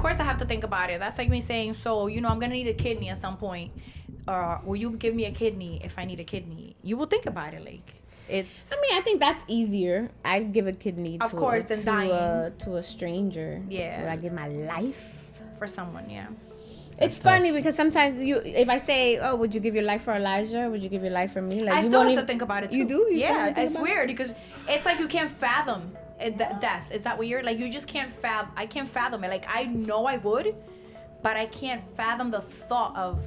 course I have to think about it. That's like me saying, so, I'm going to need a kidney at some point. Or will you give me a kidney if I need a kidney? You will think about it. Like, I think that's easier. I'd give a kidney of course, than dying. To a stranger. Yeah. Would I give my life? For someone, yeah. It's funny because sometimes if I say, oh, would you give your life for Elijah? Would you give your life for me? Like, I still have to think about it too. You do? Yeah, it's weird because it's like you can't fathom death. Is that weird? Like, you just can't fathom. I can't fathom it. Like, I know I would, but I can't fathom the thought of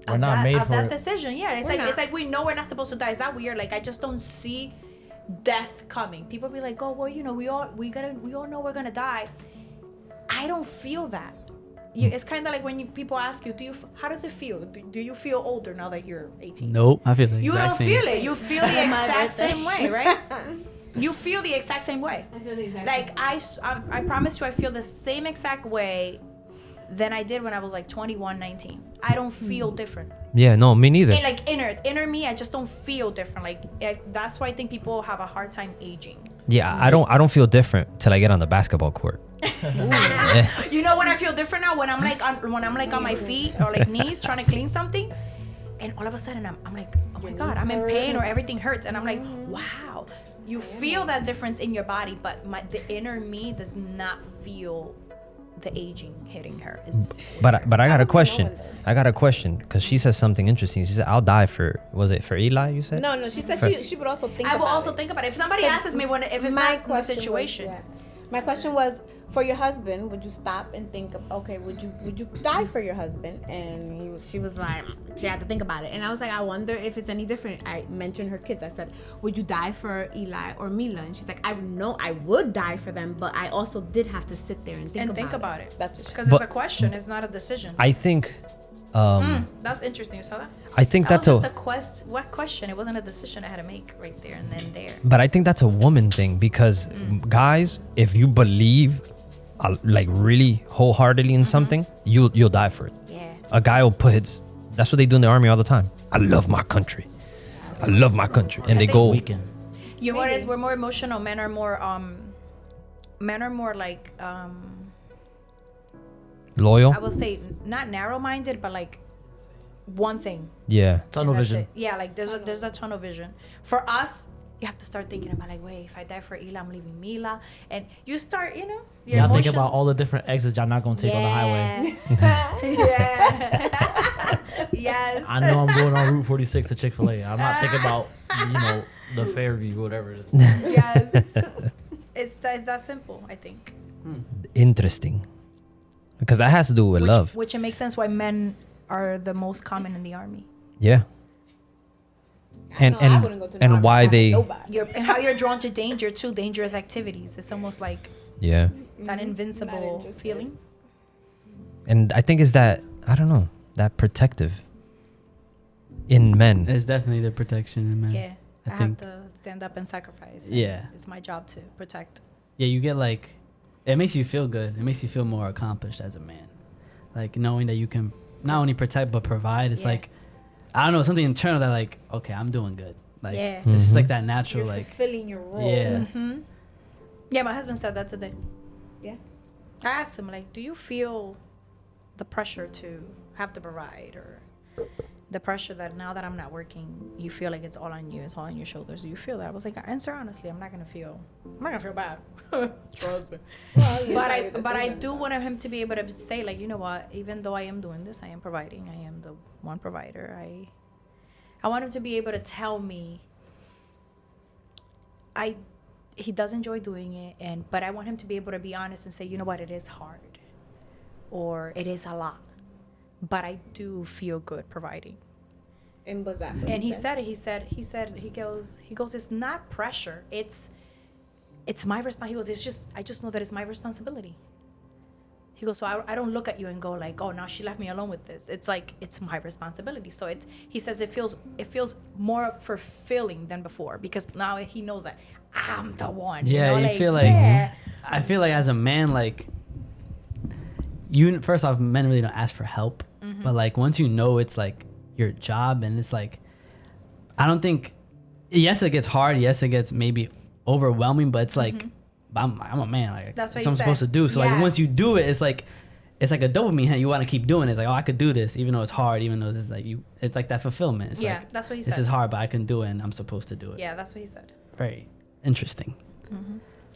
that decision. Yeah, it's like we know we're not supposed to die. Is that weird? Like, I just don't see death coming. People be like, oh, well, we all know we're gonna die. I don't feel that. It's kind of like when people ask you, how does it feel? Do you feel older now that you're 18? Nope, I feel the exact same. You don't feel it. You feel the exact same way, right? You feel the exact same way. I feel the exact same way. I promise you, I feel the same exact way than I did when I was like 21, 19. I don't feel different. Yeah, no, me neither. And like inner me, I just don't feel different. Like, that's why I think people have a hard time aging. Yeah, I don't feel different till I get on the basketball court. You know when I feel different now? When I'm like on my feet or like knees trying to clean something, and all of a sudden I'm like, oh my God, I'm in pain or everything hurts, and I'm like, wow. You feel that difference in your body, but the inner me does not feel the aging hitting her. But I got a question. I got a question because she says something interesting. She said, "I'll die for." Was it for Eli? You said? No. She said she would also think. I will also think about it. If somebody asks me if it's not the situation. My question was, for your husband, would you stop and think of, okay, would you die for your husband? And she was like, she had to think about it. And I was like, I wonder if it's any different. I mentioned her kids. I said, would you die for Eli or Mila? And she's like, I know I would die for them, but I also did have to sit there and think about it. That's because it's a question. It's not a decision. I think. That's interesting. You saw that? I think that that's was just what question? It wasn't a decision I had to make right there and then there. But I think that's a woman thing because guys, if you believe like really wholeheartedly in something, you'll die for it. Yeah. A guy will put that's what they do in the army all the time. I love my country. I love my country. And they go. You know what it is? We're more emotional. Men are more like loyal. I will say not narrow-minded, but like one thing. Yeah. Tunnel vision. Yeah, like there's a tunnel vision. For us, you have to start thinking about like, wait, if I die for Ila, I'm leaving Mila, and you start, Yeah, think about all the different exits y'all not gonna take on the highway. Yeah. Yes. I know I'm going on Route 46 to Chick-fil-A. I'm not thinking about the Fairview, whatever it is. Yes. It's that simple, I think. Interesting. Because that has to do with love. Which it makes sense why men are the most common in the army. Yeah. And why how you're drawn to danger too, dangerous activities. It's almost like that invincible feeling. And I think it's that, I don't know, that protective in men. It's definitely the protection in men. Yeah. I have to stand up and sacrifice. Yeah. It's my job to protect. Yeah, you get like, it makes you feel good. It makes you feel more accomplished as a man. Like knowing that you can not only protect but provide. It's like, I don't know, something internal that like, okay, I'm doing good. Like, it's just like that natural, You're like fulfilling your role. Yeah. Yeah, my husband said that today. Yeah. I asked him, like, do you feel the pressure to have to provide, or the pressure that now that I'm not working, you feel like it's all on you, it's all on your shoulders? Do you feel that? I was like, answer honestly, I'm not gonna feel bad. Trust me. But I do want him to be able to say, like, you know what, even though I am doing this, I am providing, I am the one provider. I want him to be able to tell me he does enjoy doing it, but I want him to be able to be honest and say, you know what, it is hard, or it is a lot, but I do feel good providing. And was that? And he said it. He goes, it's not pressure. It's my responsibility. He goes, I just know that it's my responsibility. He goes, so I don't look at you and go like, oh, now she left me alone with this. It's like, it's my responsibility. So he says it feels more fulfilling than before, because now he knows that I'm the one. Yeah, you feel like, I feel like as a man, like, first off, men really don't ask for help. But like, once you know it's like your job, and it's like, I don't think, yes, it gets hard. Yes, it gets maybe overwhelming, but it's like, but I'm a man. Like That's what it's he I'm supposed to said. do. So like once you Yes. do it, it's like a dopamine hit. You want to keep doing it. It's like, oh, I could do this, even though it's hard. Even though it's like it's like that fulfillment. It's Yeah, like, that's what he this said. is hard, but I can do it, and I'm supposed to do it. Yeah, that's what he said. Very interesting.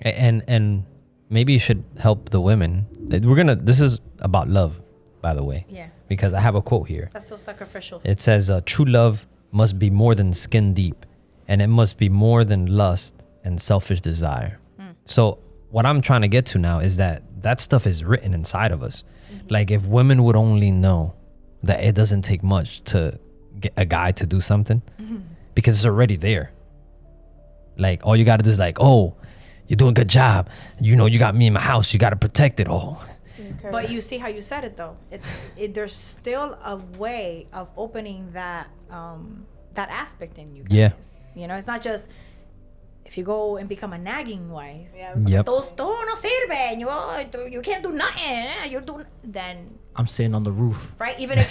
And maybe you should help the women. This is about love, by the way, Yeah, because I have a quote here. that's so sacrificial. It says, true love must be more than skin deep, and it must be more than lust and selfish desire. So what I'm trying to get to now is that stuff is written inside of us. Like if women would only know that it doesn't take much to get a guy to do something, because it's already there. Like all you got to do is like, oh, you're doing a good job. You know, you got me in my house. You got to protect it. Oh, But you see how you said it though. There's still a way of opening that that aspect in you guys. Yeah. You know, it's not just if you go and become a nagging wife. Yeah. yep. Todo no sirve. You can't do nothing. You do then I'm sitting on the roof. right. Even if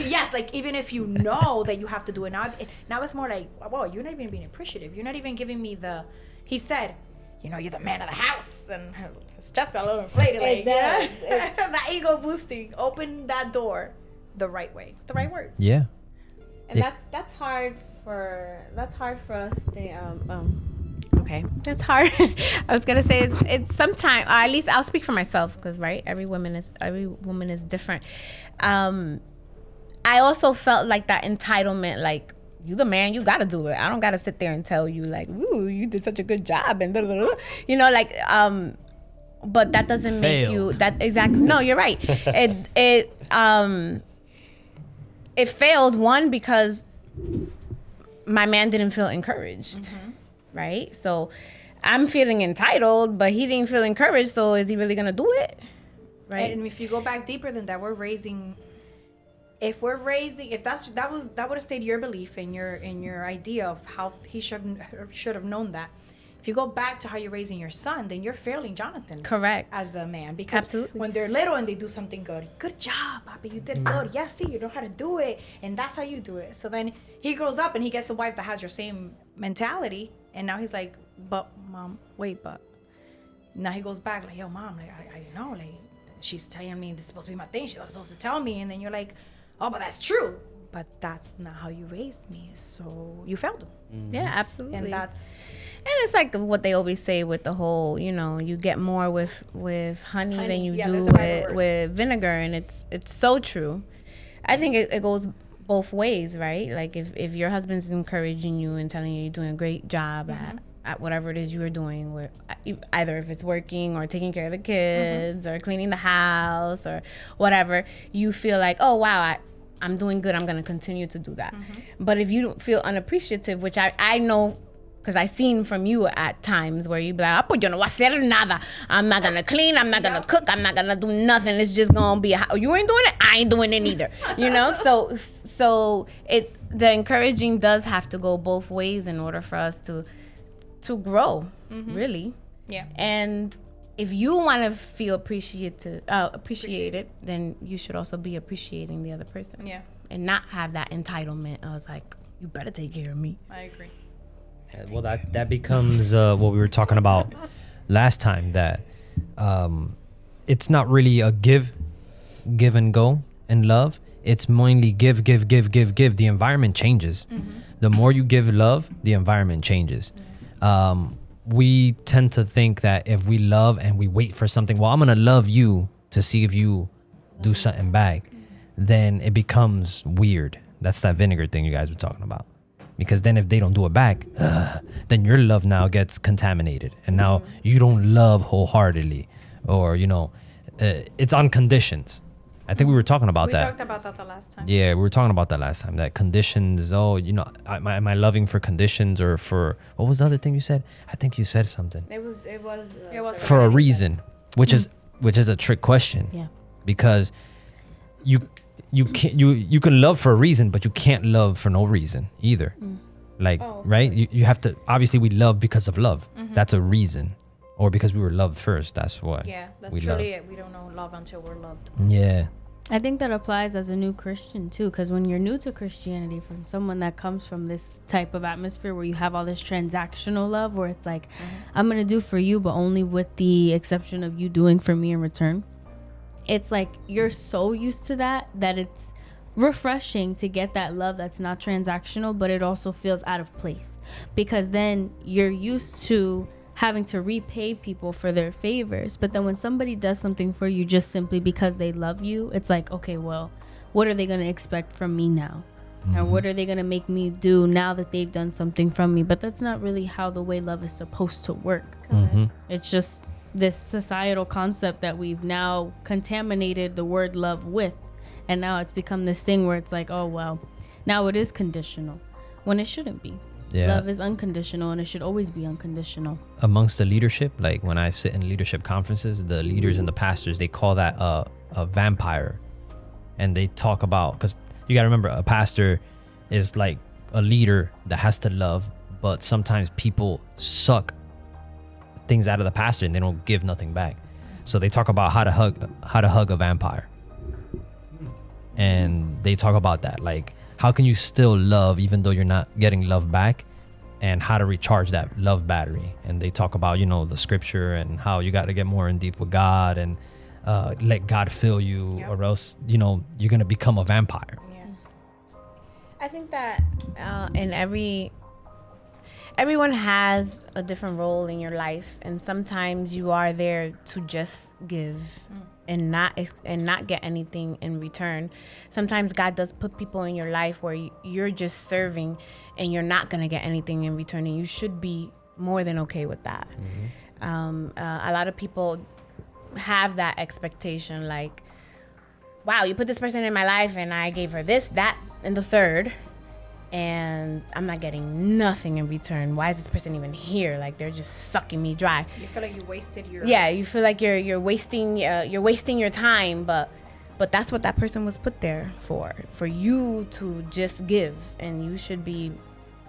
even if you know that you have to do it now it's more like, whoa, you're not even being appreciative. You're not even giving me the. He said, you know, you're the man of the house, and it's just a little inflated. Like, does. that ego boosting. Open that door the right way, the right words. Yeah. And Yeah. that's hard for us. Okay, that's hard. I was gonna say it's sometimes, at least I'll speak for myself, because right, every woman is different. I also felt like that entitlement, like you the man, you gotta do it. I don't gotta sit there and tell you like, ooh, you did such a good job and blah, blah, blah. You know, like but that doesn't make you that exactly. No, you're right. It failed, one, because my man didn't feel encouraged, right? So I'm feeling entitled, but he didn't feel encouraged. So is he really gonna do it, right? And if you go back deeper than that, if that would have stayed your belief and your idea of how he should have known that. If you go back to how you're raising your son, then you're failing Jonathan. Correct. As a man, because Absolutely. when they're little and they do something good job, Papi, you did good. Yes, see, you know how to do it, and that's how you do it. So then he grows up and he gets a wife that has your same mentality, and now he's like, but mom, wait, but now he goes back like, yo, mom, like I know, like she's telling me this is supposed to be my thing. She's not supposed to tell me, and then you're like, oh, but that's true. But that's not how you raised me, so you failed him. Yeah, absolutely. And that's And it's like what they always say with the whole, you know, you get more with honey than you yeah, do there's a better worse. with vinegar, and it's so true. I think it goes both ways, right? Like if your husband's encouraging you and telling you you're doing a great job at whatever it is you are doing, where either if it's working or taking care of the kids or cleaning the house or whatever, you feel like, oh wow, I'm doing good, I'm gonna continue to do that. But if you don't feel unappreciative, which I know, because I seen from you at times where you be like, yo no voy a hacer nada. I'm not gonna clean, I'm not gonna cook, I'm not gonna do nothing. It's just gonna be you ain't doing it, I ain't doing it either. You know, so the encouraging does have to go both ways in order for us to grow, really. yeah. And if you want to feel appreciated, then you should also be appreciating the other person. Yeah, And not have that entitlement. I was like, you better take care of me. I agree. Well, that becomes what we were talking about last time, that it's not really a give and go in love. It's mainly give. The environment changes. The more you give love, the environment changes. We tend to think that if we love and we wait for something, well, I'm going to love you to see if you do something back, then it becomes weird. That's that vinegar thing you guys were talking about. Because then if they don't do it back, then your love now gets contaminated. And now you don't love wholeheartedly, or, you know, it's on conditions. I think we were talking about that. We talked about that the last time. Yeah, we were talking about that last time. That conditions, you know, am I loving for conditions or for, what was the other thing you said? I think you said something. It was For a reason, which is a trick question. Yeah. Because you can love for a reason, but you can't love for no reason either. Like, right? You have to, obviously we love because of love. That's a reason. Or because we were loved first. That's why. Yeah, that's we truly love. it. We don't know love until we're loved. Yeah. I think that applies as a new Christian too, because when you're new to Christianity, from someone that comes from this type of atmosphere where you have all this transactional love, where it's like, I'm gonna do for you, but only with the exception of you doing for me in return. It's like you're so used to that it's refreshing to get that love that's not transactional, but it also feels out of place, because then you're used to having to repay people for their favors. But then when somebody does something for you just simply because they love you, it's like, okay, well, what are they going to expect from me now? Or what are they going to make me do now that they've done something from me? But that's not really how the way love is supposed to work. It's just this societal concept that we've now contaminated the word love with. And now it's become this thing where it's like, oh, well, now it is conditional when it shouldn't be. Yeah. Love is unconditional, and it should always be unconditional. Amongst the leadership, like when I sit in leadership conferences, the leaders and the pastors, they call that a vampire. And they talk about, because you got to remember, a pastor is like a leader that has to love, but sometimes people suck things out of the pastor and they don't give nothing back. So they talk about how to hug a vampire. And they talk about that, like, how can you still love even though you're not getting love back, and how to recharge that love battery. And they talk about, you know, the scripture and how you got to get more in deep with God and let God fill you, or else, you know, you're going to become a vampire. Yeah. I think that everyone has a different role in your life, and sometimes you are there to just give and not get anything in return. Sometimes God does put people in your life where you're just serving and you're not gonna get anything in return, and you should be more than okay with that. A lot of people have that expectation, like, wow, you put this person in my life and I gave her this, that, and the third, and I'm not getting nothing in return. Why is this person even here? Like, they're just sucking me dry. You feel like you wasted your... Yeah, you feel like you're wasting your time, but that's what that person was put there for you to just give, and you should be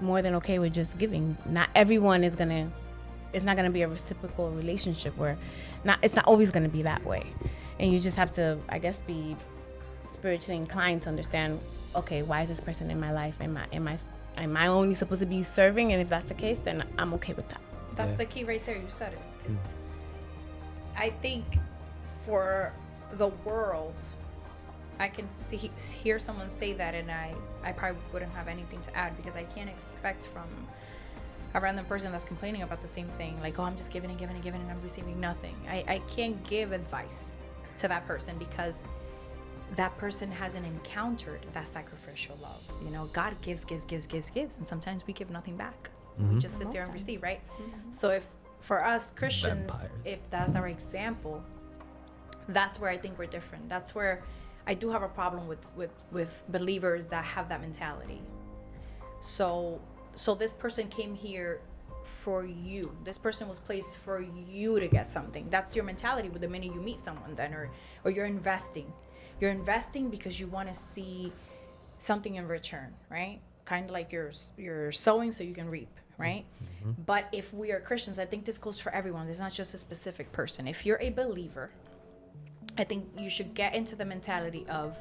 more than okay with just giving. Not everyone it's not gonna be a reciprocal relationship where it's not always gonna be that way, and you just have to, I guess, be spiritually inclined to understand, okay, why is this person in my life? Am I only supposed to be serving? And if that's the case, then I'm okay with that. That's the key right there. You said it. I think for the world, I can hear someone say that, and I probably wouldn't have anything to add, because I can't expect from a random person that's complaining about the same thing, like, oh, I'm just giving and giving and giving and I'm receiving nothing. I can't give advice to that person, because that person hasn't encountered that sacrificial love. You know, God gives, and sometimes we give nothing back. We just sit there and receive, right? So if for us Christians, if that's our example, that's where I think we're different. That's where I do have a problem with believers that have that mentality. So this person came here for you. This person was placed for you to get something. That's your mentality with the minute you meet someone then, or you're investing. You're investing because you want to see something in return, right? Kind of like you're sowing so you can reap, right? But if we are Christians, I think this goes for everyone. It's not just a specific person. If you're a believer, I think you should get into the mentality of,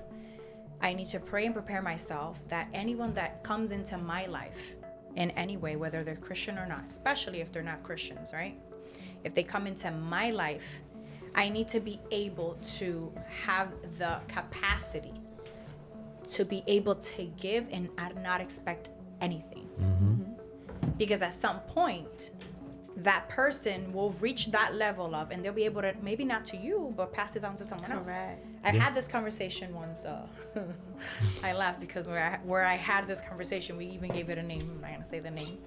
I need to pray and prepare myself that anyone that comes into my life in any way, whether they're Christian or not, especially if they're not Christians, right? If they come into my life, I need to be able to have the capacity to be able to give and not expect anything. Because at some point, that person will reach that level of, and they'll be able to, maybe not to you, but pass it on to someone else. I've had this conversation once. I laugh because where I had this conversation, we even gave it a name. I'm not going to say the name.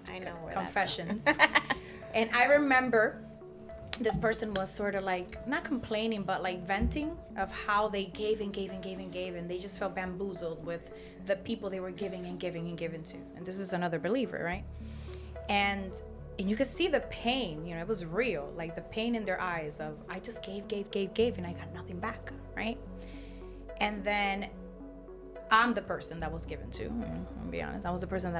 I know where Confessions. And I remember this person was sort of like, not complaining, but like venting of how they gave and gave and gave and gave, and they just felt bamboozled with the people they were giving and giving and giving to. And this is another believer, right? And you could see the pain, you know, it was real, like the pain in their eyes of, I just gave, and I got nothing back, right? And then I'm the person that was given to, I'll be honest. I was the person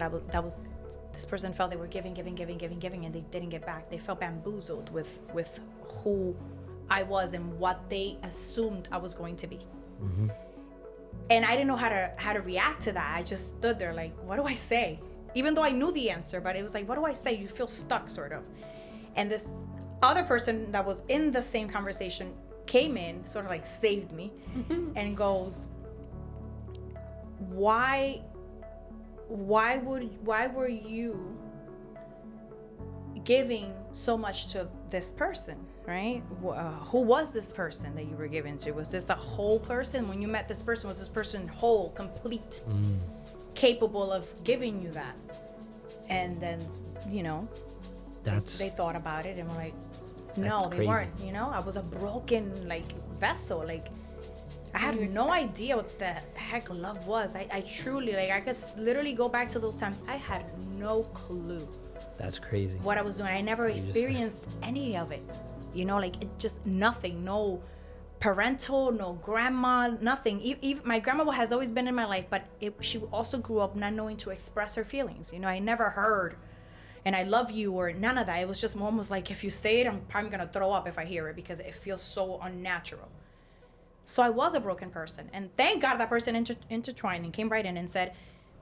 this person felt they were giving, and they didn't get back. They felt bamboozled with who I was and what they assumed I was going to be. And I didn't know how to react to that. I just stood there like, what do I say? Even though I knew the answer, but it was like, what do I say? You feel stuck, sort of. And this other person that was in the same conversation came in, sort of like saved me, and goes, why were you giving so much to this person, right? Who was this person that you were giving to? Was this a whole person? When you met this person, was this person whole, complete, capable of giving you that? And then, you know, they thought about it and were like, no, they weren't. You know, I was a broken like vessel. Like, I had no idea what the heck love was. I truly, like, I could literally go back to those times. I had no clue. That's crazy. What I was doing. I never experienced any of it. You know, like, it just nothing. No parental, no grandma, nothing. Even my grandma has always been in my life, but she also grew up not knowing to express her feelings. You know, I never heard, and I love you, or none of that. It was just almost like, if you say it, I'm probably going to throw up if I hear it, because it feels so unnatural. So I was a broken person. And thank God that person intertwined and came right in and said,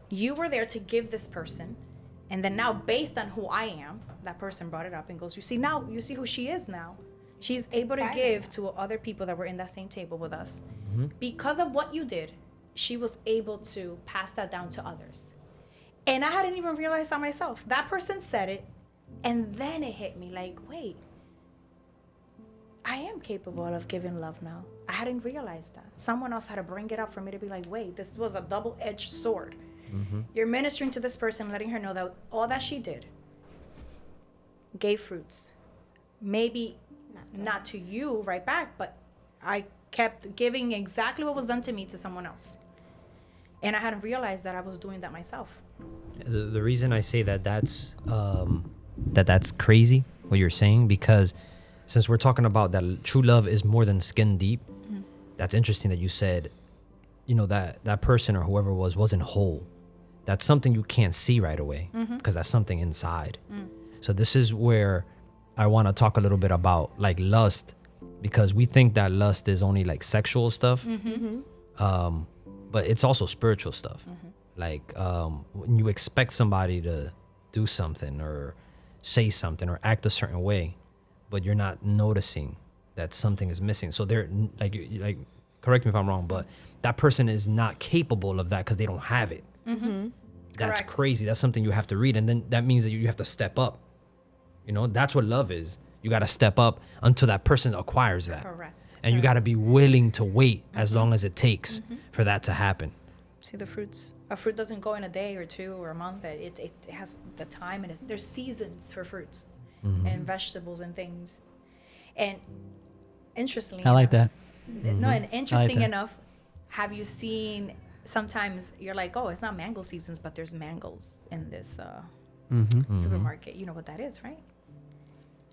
you were there to give this person. And then now, based on who I am, that person brought it up and goes, you see who she is now. She's able to give to other people that were in that same table with us. Because of what you did, she was able to pass that down to others. And I hadn't even realized that myself. That person said it, and then it hit me like, wait, I am capable of giving love now. I hadn't realized that. Someone else had to bring it up for me to be like, wait, this was a double-edged sword. You're ministering to this person, letting her know that all that she did gave fruits. Maybe not to you right back, but I kept giving exactly what was done to me to someone else. And I hadn't realized that I was doing that myself. The reason I say that's crazy, what you're saying, because since we're talking about that true love is more than skin deep, that's interesting that you said, you know, that person or whoever wasn't whole. That's something you can't see right away, because that's something inside. So this is where I want to talk a little bit about like lust, because we think that lust is only like sexual stuff, but it's also spiritual stuff. Like when you expect somebody to do something or say something or act a certain way, but you're not noticing that something is missing. So they're like, correct me if I'm wrong, but that person is not capable of that because they don't have it. That's Correct. crazy. That's something you have to read. And then that means that you have to step up. You know, that's what love is. You got to step up until that person acquires that. Correct. And you got to be willing to wait as long as it takes for that to happen. See the fruits. A fruit doesn't go in a day or two or a month. It has the time, and there's seasons for fruits and vegetables and things. And interestingly, I like that. No, and interesting that. enough, have you seen? Sometimes you're like, oh, it's not mango seasons, but there's mangoes in this supermarket. You know what that is, right?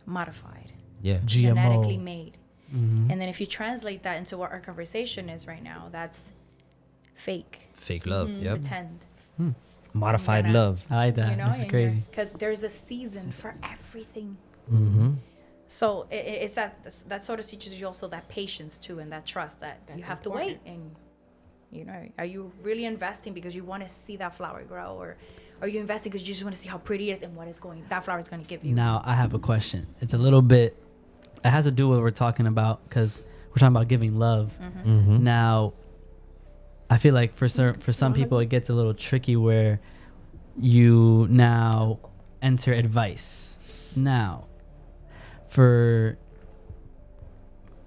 Modified, Yeah. genetically made. And then if you translate that into what our conversation is right now, that's fake, Fake love. Yep. pretend. Modified You know? love. I like that. You know, This is crazy. because there's a season for everything. Mm-hmm. So it's that sort of teaches you also that patience too, and that trust that you have to wait. And you know, are you really investing because you want to see that flower grow, or are you investing because you just want to see how pretty it is and what that flower is going to give you? Now I have a question. It's a little bit. It has to do with what we're talking about, because we're talking about giving love. Now, I feel like for some people it gets a little tricky where you now enter advice. Now,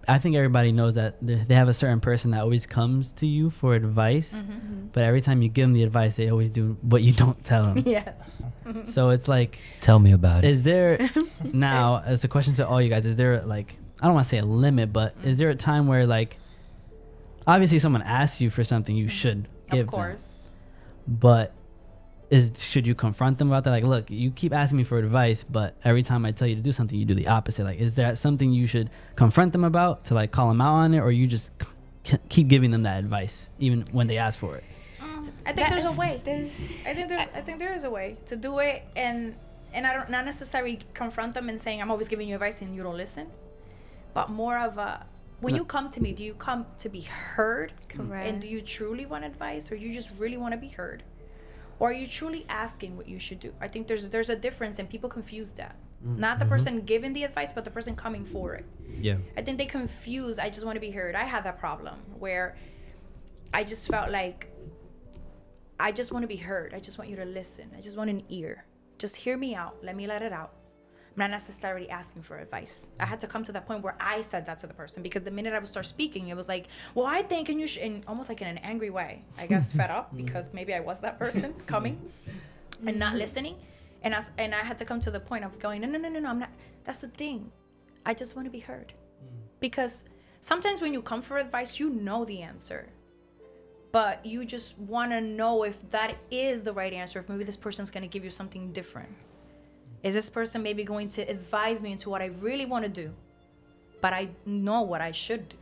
I think everybody knows that they have a certain person that always comes to you for advice, but every time you give them the advice, they always do what you don't tell them. Yes. So it's like, Tell me about it. is there now, as a question to all you guys, is there like, I don't want to say a limit, but is there a time where like, obviously someone asks you for something, you should give Of course. them, but should you confront them about that? Like, look, you keep asking me for advice, but every time I tell you to do something, you do the opposite. Like, is that something you should confront them about to like call them out on it, or you just keep giving them that advice even when they ask for it? I think there's a way. I think there is a way to do it, and I don't not necessarily confront them and saying I'm always giving you advice and you don't listen, but more of a when you come to me, do you come to be heard? Correct. And do you truly want advice, or you just really want to be heard? Or are you truly asking what you should do? I think there's a difference, and people confuse that. Not the person giving the advice, but the person coming for it. Yeah. I think they confuse, I just want to be heard. I had that problem where I just felt like, I just want to be heard. I just want you to listen. I just want an ear. Just hear me out. Let me let it out. I'm not necessarily asking for advice. I had to come to that point where I said that to the person, because the minute I would start speaking, it was like, well, I think, and you should, and almost like in an angry way. I guess fed up, because maybe I was that person coming and not listening. And I had to come to the point of going, no, I'm not. That's the thing. I just want to be heard. Because sometimes when you come for advice, you know the answer. But you just want to know if that is the right answer, if maybe this person's going to give you something different. Is this person maybe going to advise me into what I really want to do, but I know what I should do?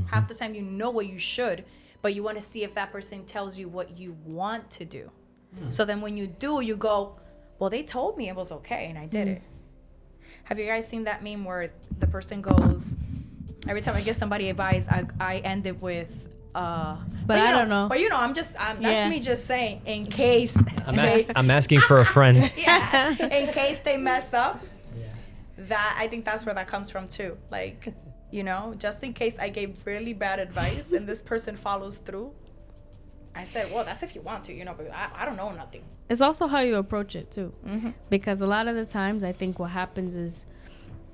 Half the time you know what you should, but you want to see if that person tells you what you want to do. So then when you do, you go, well, they told me it was okay, and I did it. Have you guys seen that meme where the person goes, every time I give somebody advice, I end it with, but I don't know. But that's me just saying, in case. I'm asking for a friend. Yeah, in case they mess up. That, I think that's where that comes from too. Like, just in case I gave really bad advice and this person follows through. I said, well, that's if you want to, but I don't know nothing. It's also how you approach it too. Because a lot of the times I think what happens is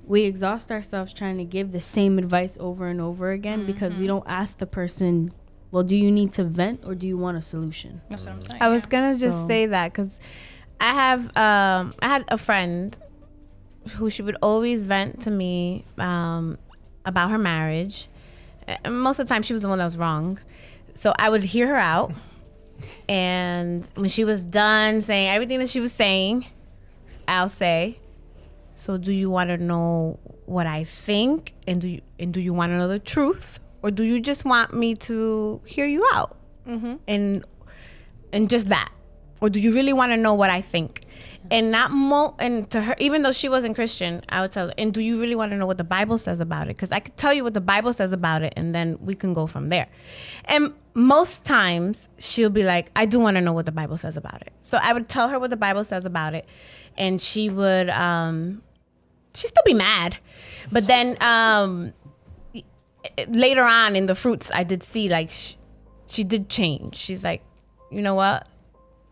we exhaust ourselves trying to give the same advice over and over again, because we don't ask the person, well, do you need to vent or do you want a solution? That's what I'm saying. I was gonna just say that, because I had a friend who she would always vent to me about her marriage. And most of the time she was the one that was wrong. So I would hear her out, and when she was done saying everything that she was saying, I'll say, so do you want to know what I think, and do you want to know the truth, or do you just want me to hear you out? And just that, or do you really want to know what I think? And and to her, even though she wasn't Christian, I would tell her, and do you really want to know what the Bible says about it? Because I could tell you what the Bible says about it, and then we can go from there. And most times she'll be like, I do want to know what the Bible says about it. So I would tell her what the Bible says about it, and she would, she'd still be mad. But then later on in the fruits, I did see like she did change. She's like, you know what?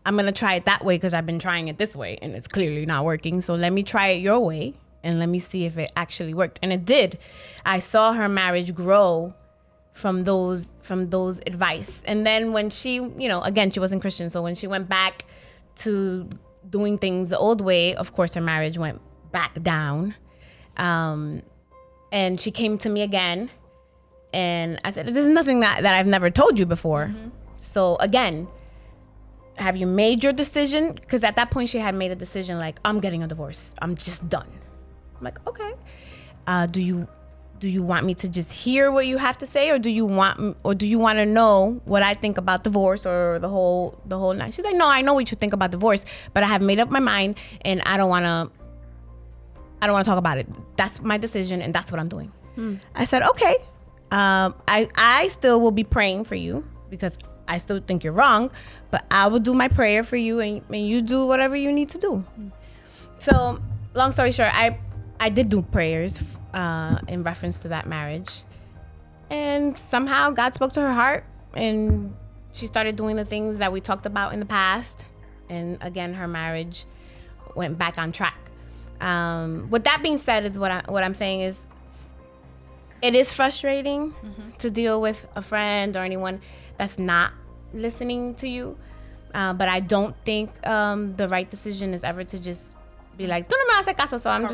I'm going to try it that way because I've been trying it this way and it's clearly not working. So let me try it your way and let me see if it actually worked. And it did. I saw her marriage grow from those advice. And then when she, again, she wasn't Christian. So when she went back to doing things the old way, of course, her marriage went back down. And she came to me again. And I said, this is nothing that I've never told you before. So again, have you made your decision? Because at that point she had made a decision like, I'm getting a divorce. I'm just done. I'm like, okay. Do you want me to just hear what you have to say, or do you want to know what I think about divorce or the whole night? She's like, no, I know what you think about divorce, but I have made up my mind and I don't want to talk about it. That's my decision and that's what I'm doing. I said, okay. I still will be praying for you because I still think you're wrong, but I will do my prayer for you and you do whatever you need to do. So long story short, I did do prayers in reference to that marriage, and somehow God spoke to her heart and she started doing the things that we talked about in the past, and again her marriage went back on track. With that being said, is what I'm saying is it is frustrating to deal with a friend or anyone that's not listening to you, but I don't think the right decision is ever to just be like, "Tú no me haces caso," so I'm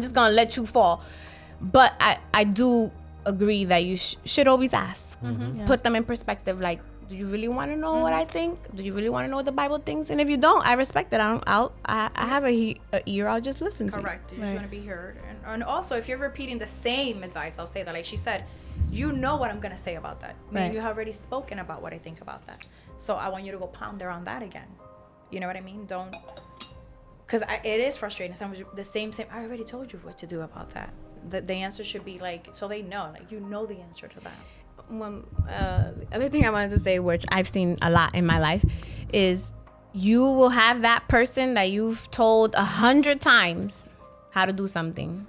just gonna let you fall. But I do agree that you should always ask, put them in perspective. Like, do you really want to know what I think? Do you really want to know what the Bible thinks? And if you don't, I respect it. I have a ear. I'll just listen to you. Correct. You just want to be heard. And also, if you're repeating the same advice, I'll say that, like she said, you know what I'm going to say about that. Right. And you have already spoken about what I think about that. So I want you to go ponder on that again. You know what I mean? Don't, because it is frustrating. Sometimes the same, I already told you what to do about that. the answer should be like, so they know, like, you know the answer to that. The other thing I wanted to say, which I've seen a lot in my life, is you will have that person that you've told 100 times how to do something.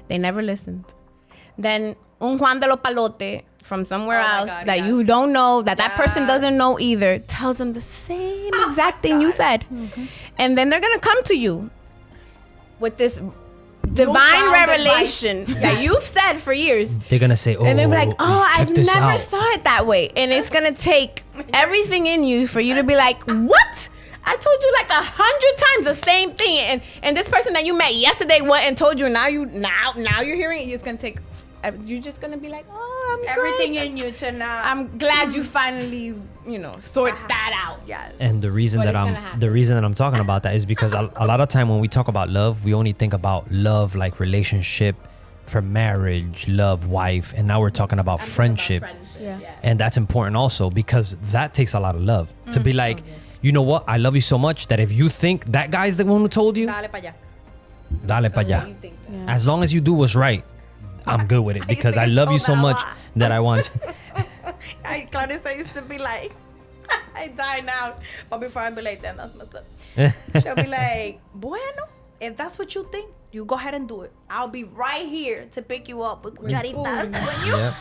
They never listened. Then un Juan de los Palote from somewhere else that you don't know, that person doesn't know either, tells them the same exact thing you said. And then they're going to come to you with this divine revelation that you've said for years. They're gonna say, "Oh," and they'll be like, "Oh, check I've this never out." saw it that way." And it's gonna take everything in you for you to be like, "What? I told you like 100 times the same thing." And this person that you met yesterday went and told you, and now you're hearing it. It's gonna take. You're just gonna be like, "Oh, I'm Everything great. in you to now. I'm glad you finally, sort that out." Yes. And the reason But that it's gonna happen. I'm talking about that is because a lot of time when we talk about love, we only think about love like relationship for marriage, love, wife, and now we're talking about friendship. Yeah. And that's important also because that takes a lot of love to be like, you know what? I love you so much that if you think that guy's the one who told you, Dale pa' allá. dale pa' allá. As long as you do what's right, I'm good with it because I love you so much that I want you. Clarissa used to be like, I die now. But before I'd be like, damn, that's messed up. She'll be like, bueno, if that's what you think, you go ahead and do it. I'll be right here to pick you up with cucharitas. When you, Yep.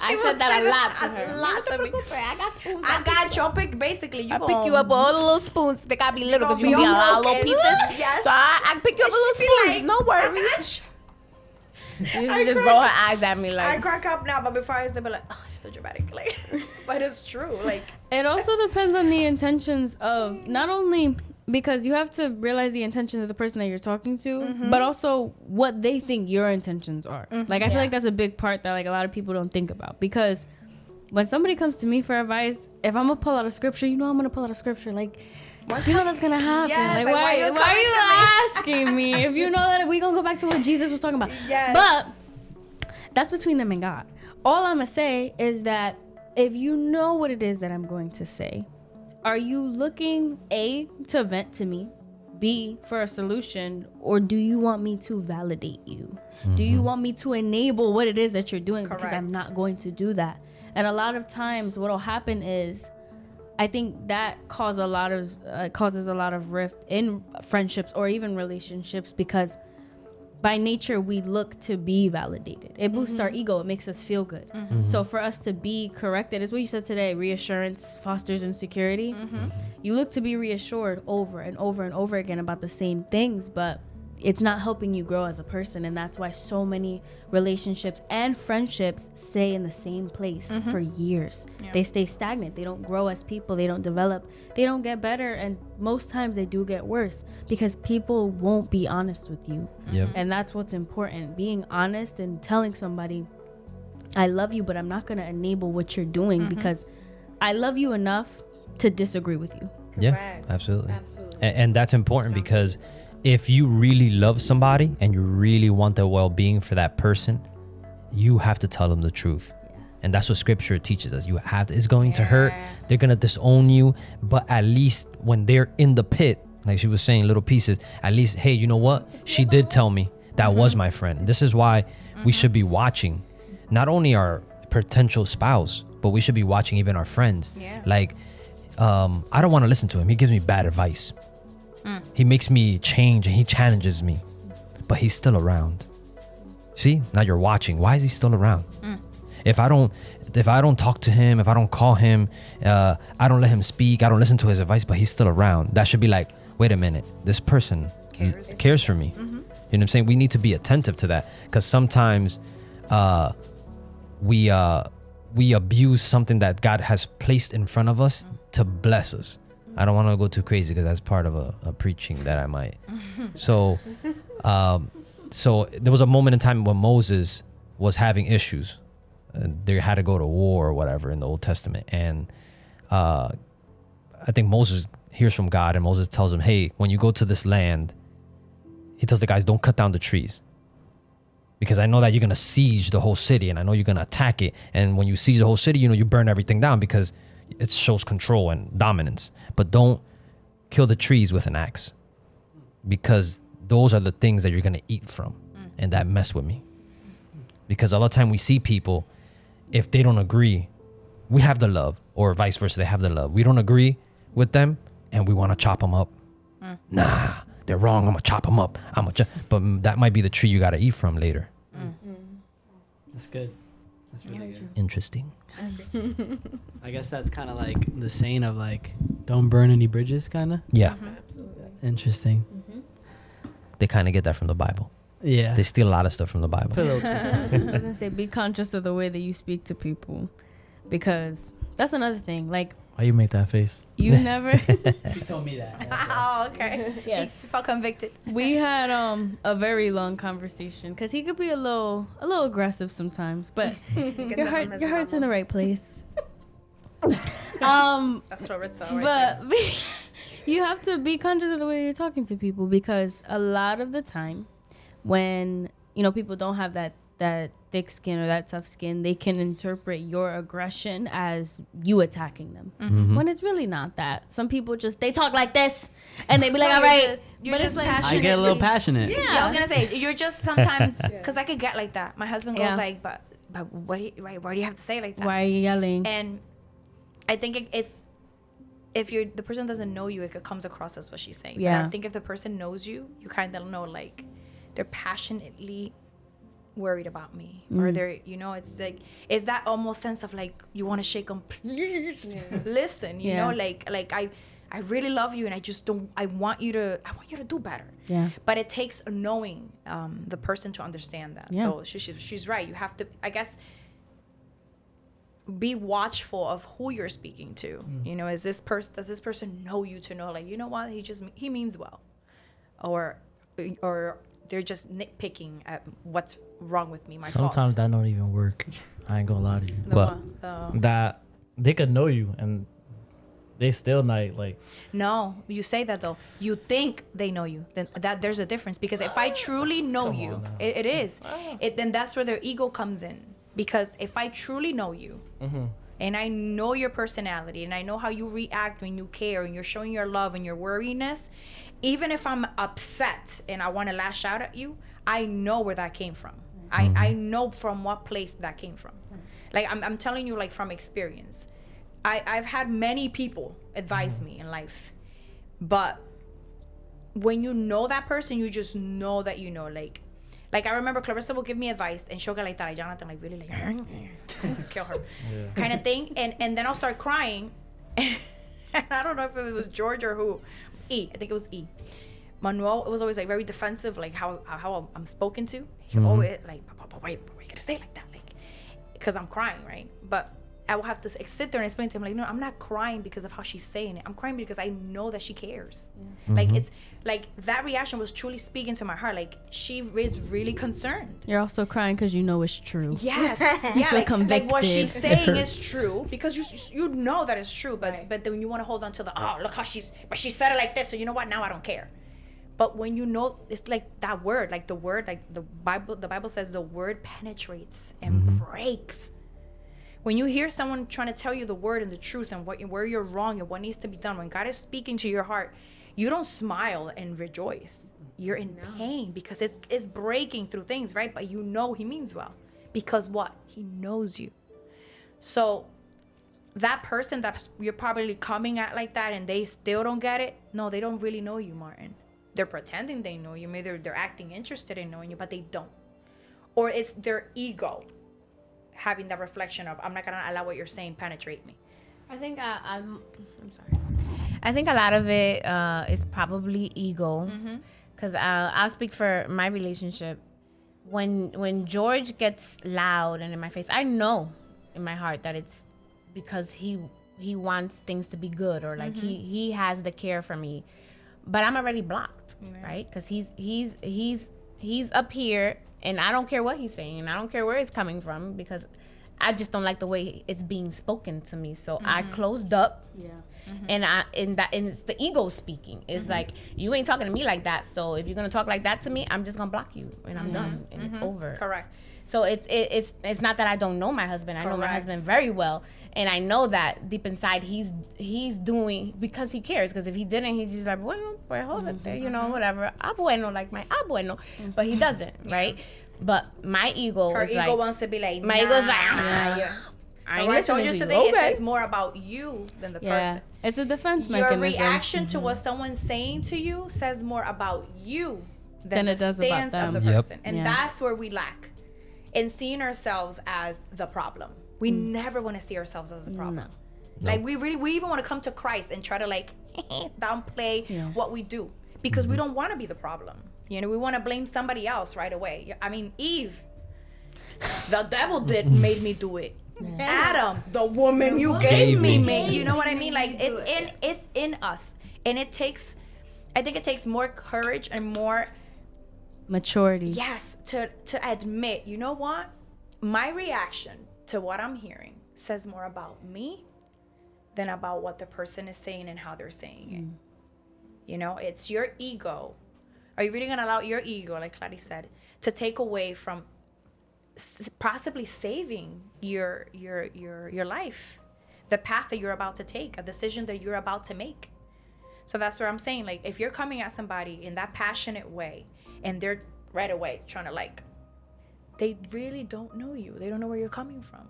I said that a lot to her. A lot to me. I got spoons. I got you. I'll pick, basically, you I pick you up with all the little spoons. They gotta be little because gonna you be gonna be a lot of little unbroken. pieces. Yes. So I pick you up with She little be spoons. No worries. She used to just roll her eyes at me I like. crack up now, but before I used to be like, oh, you're so dramatic. Like, but it's true. Like, It also depends on the intentions of not only because you have to realize the intentions of the person that you're talking to, but also what they think your intentions are. Like, I feel like that's a big part that like a lot of people don't think about because when somebody comes to me for advice, if I'm gonna pull out a scripture, I'm gonna pull out a scripture. Like, you know that's gonna happen. Yes, like, like, why why you are you coming asking me if you know that we gonna go back to what Jesus was talking about? yes. But that's between them and God. All I'm gonna say is that if you know what it is that I'm going to say, are you looking A, to vent to me, B, for a solution, or do you want me to validate you? Do you want me to enable what it is that you're doing? Because I'm Correct. not going to do that. And a lot of times what'll happen is I think that causes a lot of rift in friendships or even relationships because by nature we look to be validated. It boosts our ego. It makes us feel good. So for us to be corrected, it's what you said today, reassurance fosters insecurity. You look to be reassured over and over and over again about the same things, but it's not helping you grow as a person. And that's why so many relationships and friendships stay in the same place for years. They stay stagnant. They don't grow as people. They don't develop. They don't get better. And most times they do get worse because people won't be honest with you. Yep. And that's what's important. Being honest and telling somebody, I love you, but I'm not going to enable what you're doing because I love you enough to disagree with you. Yeah, Correct. absolutely. Absolutely. And that's important because if you really love somebody and you really want their well-being for that person, you have to tell them the truth. And that's what scripture teaches us. You have to, it's going to hurt. They're going to disown you. But at least when they're in the pit, like she was saying, little pieces, at least, hey, you know what? She did tell me that was my friend. This is why we should be watching not only our potential spouse, but we should be watching even our friends. Yeah. Like, I don't want to listen to him. He gives me bad advice. He makes me change and he challenges me, but he's still around. See, now you're watching. Why is he still around? If I don't talk to him, if I don't call him, I don't let him speak, I don't listen to his advice, but he's still around. That should be like, wait a minute, this person cares for me. You know what I'm saying? We need to be attentive to that because sometimes we abuse something that God has placed in front of us to bless us. I don't want to go too crazy because that's part of a preaching that I might. So there was a moment in time when Moses was having issues. They had to go to war or whatever in the Old Testament. And I think Moses hears from God and Moses tells him, hey, when you go to this land, he tells the guys, don't cut down the trees. Because I know that you're going to siege the whole city and I know you're going to attack it. And when you siege the whole city, you burn everything down because it shows control and dominance. But don't kill the trees with an axe because those are the things that you're going to eat from. And that messed with me. because a lot of time we see people, if they don't agree, we have the love, or vice versa, they have the love. We don't agree with them, and we want to chop them up. Nah, they're wrong. I'm gonna chop them up. But that might be the tree you gotta eat from later. That's good. That's really good. Interesting. I guess that's kind of like the saying of like, don't burn any bridges, kind of. Yeah, Interesting. they kind of get that from the Bible. Yeah. They steal a lot of stuff from the Put a Bible. little twist on it. I was gonna say, be conscious of the way that you speak to people, because that's another thing. Like, Why you make that face? you never. She told me that. Oh, okay. Yes. He felt convicted. We had a very long conversation because he could be a little aggressive sometimes, but your heart's in the right place. That's Clarissa right But you have to be conscious of the way you're talking to people, because a lot of the time when people don't have that thick skin or that tough skin, they can interpret your aggression as you attacking them, when it's really not that. Some people they talk like this and they be like, all right, You're but just it's like, passionate. I get a little passionate. yeah. Yeah, I was gonna say you're just sometimes because I could get like that. My husband goes Yeah. like, but why do you have to say it like that? Why are you yelling? And I think it's if the person doesn't know you, it comes across as what she's saying. Yeah. But I think if the person knows you, you kind of know like they're passionately worried about me, or they're it's like, is that almost sense of like you want to shake them, please listen, you know, like I really love you, and I want you to do better. Yeah. But it takes knowing the person to understand that. Yeah. So she's right. You have to, I guess, be watchful of who you're speaking to. Does this person know you to know, like, you know what, he means well, or they're just nitpicking at what's wrong with me, my Sometimes faults. that don't even work. I ain't gonna lie to you. What? That they could know you and they still not like. No, you say that though. You think they know you. Then that there's a difference, because if I truly know Come you, on now. it is. Then that's where their ego comes in. Because if I truly know you, and I know your personality, and I know how you react when you care, and you're showing your love and your worriness, even if I'm upset and I want to lash out at you, I know where that came from. I know from what place that came from. Like I'm telling you, like, from experience. I've had many people advise me in life, but when you know that person, you just know that like I remember Clarissa will give me advice and she'll get like that, like Jonathan, like really like kill her kind of thing, and then I'll start crying. And I don't know if it was George or who. I think it was E. Manuel was always like very defensive, like how I'm spoken to. He always like, why you gotta say it like that, like, because I'm crying, right? But I will have to sit there and explain to him, like, no, I'm not crying because of how she's saying it. I'm crying because I know that she cares. Like, it's like that reaction was truly speaking to my heart. Like, she is really concerned. You're also crying because you know it's true. Yes, feel yeah, like what convicted. she's saying is true, because you know that it's true, but then you want to hold on to the, oh, look how she said it like this, so you know what, now I don't care. But when you know, it's like that word, like the word, like the Bible says the word penetrates and breaks. When you hear someone trying to tell you the word and the truth and where you're wrong and what needs to be done, when God is speaking to your heart, you don't smile and rejoice. You're in pain because it's breaking through things, right? But you know he means well, because what? He knows you. So that person that you're probably coming at like that and they still don't get it, no, they don't really know you, Martin. They're pretending they know you. Maybe they're acting interested in knowing you, but they don't. Or it's their ego having that reflection of, I'm not gonna allow what you're saying penetrate me. I think I'm sorry. I think a lot of it is probably ego, because I'll speak for my relationship. When George gets loud and in my face, I know in my heart that it's because he wants things to be good, or like he has the care for me, but I'm already blocked, right? Because he's up here. And I don't care what he's saying, and I don't care where it's coming from, because I just don't like the way it's being spoken to me. So I closed up. Yeah. And it's the ego speaking. It's like, you ain't talking to me like that. So if you're gonna talk like that to me, I'm just gonna block you, and I'm done, and it's over. Correct. So it's not that I don't know my husband. I know my husband very well, and I know that deep inside he's doing because he cares. Because if he didn't, he's just like, bueno, pues hold it there, whatever. Abueno, like my abueno, but he doesn't, right? But my ego Her is ego like, wants to be like, my ego's like, yeah. I ain't What I told listening you to today, you. it Okay. says more about you than the Yeah. person. It's a defense Your mechanism. reaction to what someone's saying to you says more about you than Than it the does about stance of the them. Yep. person. And Yeah. that's where we lack in seeing ourselves as the problem. We never want to see ourselves as the problem. No. Like we even want to come to Christ and try to like downplay Yeah. what we do because we don't want to be the problem. You know, we want to blame somebody else right away. I mean, Eve, the devil made me do it. Adam, the woman you gave me, made. You know what I mean? Like it's in us, and I think it takes more courage and more Maturity. yes to admit. You know what? My reaction to what I'm hearing says more about me than about what the person is saying and how they're saying it. You know, it's your ego. Are you really gonna allow your ego, like Clary said, to take away from possibly saving your life, the path that you're about to take, a decision that you're about to make? So that's where I'm saying, like, if you're coming at somebody in that passionate way and they're right away trying to like, they really don't know you. They don't know where you're coming from.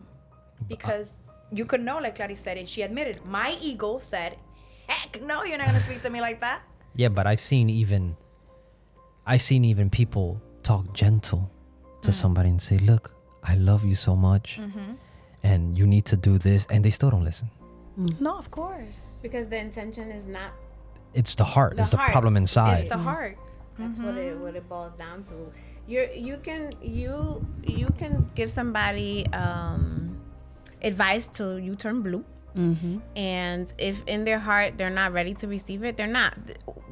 Because you could know, like Clary said, and she admitted, my ego said, heck no, you're not gonna speak to me like that. Yeah, but I've seen even people talk gentle to somebody and say, look, I love you so much and you need to do this, and they still don't listen. No, of course. Because the intention is not. It's the heart. The It's the heart. problem inside. It's the heart. That's what it boils down to. You can give somebody advice till you turn blue. And if in their heart they're not ready to receive it, they're not.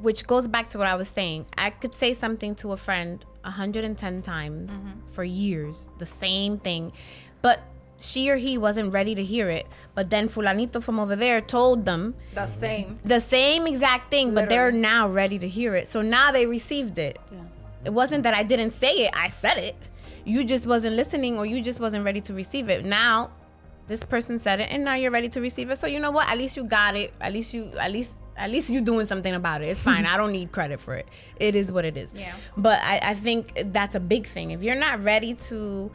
Which goes back to what I was saying. I could say something to a friend 110 times for years, the same thing, but she or he wasn't ready to hear it. But then fulanito from over there told them The same. the same exact thing, but they're Literally. now ready to hear it. So now they received it. It wasn't that I didn't say it, I said it. You just wasn't listening, or you just wasn't ready to receive it. Now this person said it, and now you're ready to receive it. So you know what? At least you got it. At least you doing something about it. It's fine. I don't need credit for it. It is what it is. Yeah. But I think that's a big thing. If you're not ready to,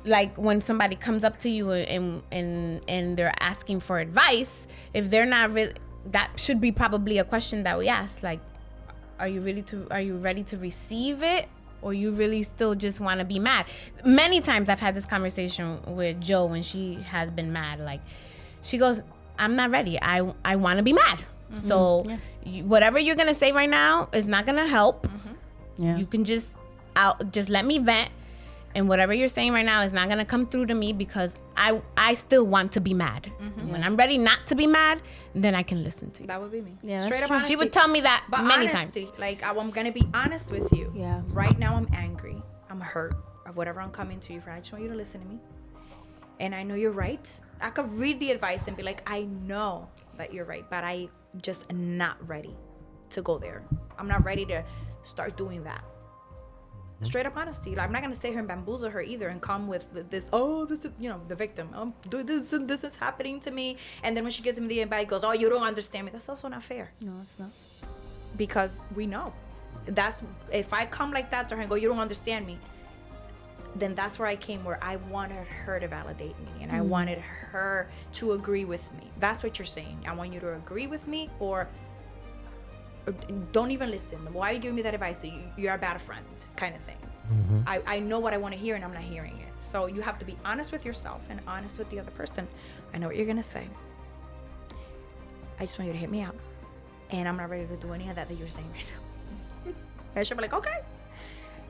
like, when somebody comes up to you and they're asking for advice, if they're not really, that should be probably a question that we ask. Like, are you ready to receive it? Or you really still just want to be mad? Many times I've had this conversation with Joe when she has been mad. Like, she goes, I'm not ready. I want to be mad. So whatever you're going to say right now is not going to help. Yeah. You can just let me vent. And whatever you're saying right now is not going to come through to me, because I still want to be mad. When I'm ready not to be mad, then I can listen to you. That would be me. Yeah, that's Straight up true. honesty. She would tell me that But many honesty, times. like I'm gonna be honest with you. Yeah. Right now I'm angry. I'm hurt of whatever I'm coming to you for. I just want you to listen to me. And I know you're right. I could read the advice and be like, I know that you're right, but I just not ready to go there. I'm not ready to start doing that. Straight up honesty. Like, I'm not gonna sit here and bamboozle her either and come with this. Oh, this is, you know, the victim. This is happening to me. And then when she gives me the advice, goes, oh, you don't understand me. That's also not fair. No, it's not. Because we know that's, if I come like that to her and go, you don't understand me, then that's where I came, where I wanted her to validate me and I wanted her to agree with me. That's what you're saying. I want you to agree with me, or don't even listen. Why are you giving me that advice? You're a bad friend, kind of thing. I know what I want to hear and I'm not hearing it. So you have to be honest with yourself and honest with the other person. I know what you're gonna say. I just want you to hit me out, and I'm not ready to do any of that you're saying right now. And she'll be like, okay,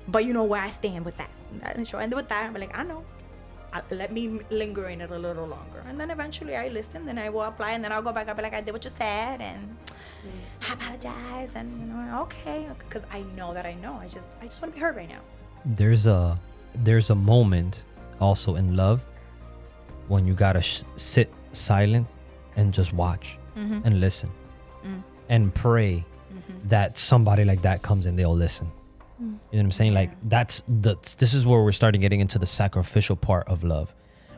but you know where I stand with that. And she'll end with that. I'll be like, I know. Let me linger in it a little longer, and then eventually I listen. Then I will apply, and then I'll go back. I'll be like, I did what you said, and I apologize, and you know, okay, because I know that I know. I just want to be heard right now. There's a moment also in love when you gotta sit silent and just watch and listen and pray that somebody like that comes and they'll listen. You know what I'm saying? Like, this is where we're starting getting into the sacrificial part of love,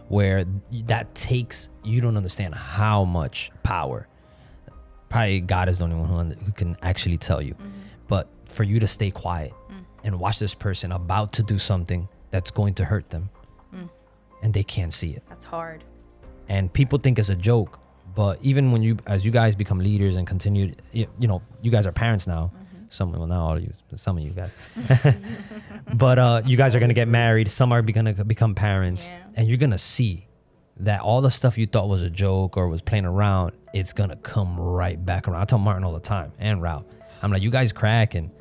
where that takes, you don't understand how much power. Probably God is the only one who can actually tell you. But for you to stay quiet and watch this person about to do something that's going to hurt them, and they can't see it. That's hard. And people think it's a joke, but even when as you guys become leaders and continue, you know, you guys are parents now. Well, not all of you, but some of you guys. But you guys are gonna get married. Some are gonna become parents, and you're gonna see that all the stuff you thought was a joke or was playing around, it's gonna come right back around. I tell Martin all the time, and Ralph, I'm like, you guys cracking,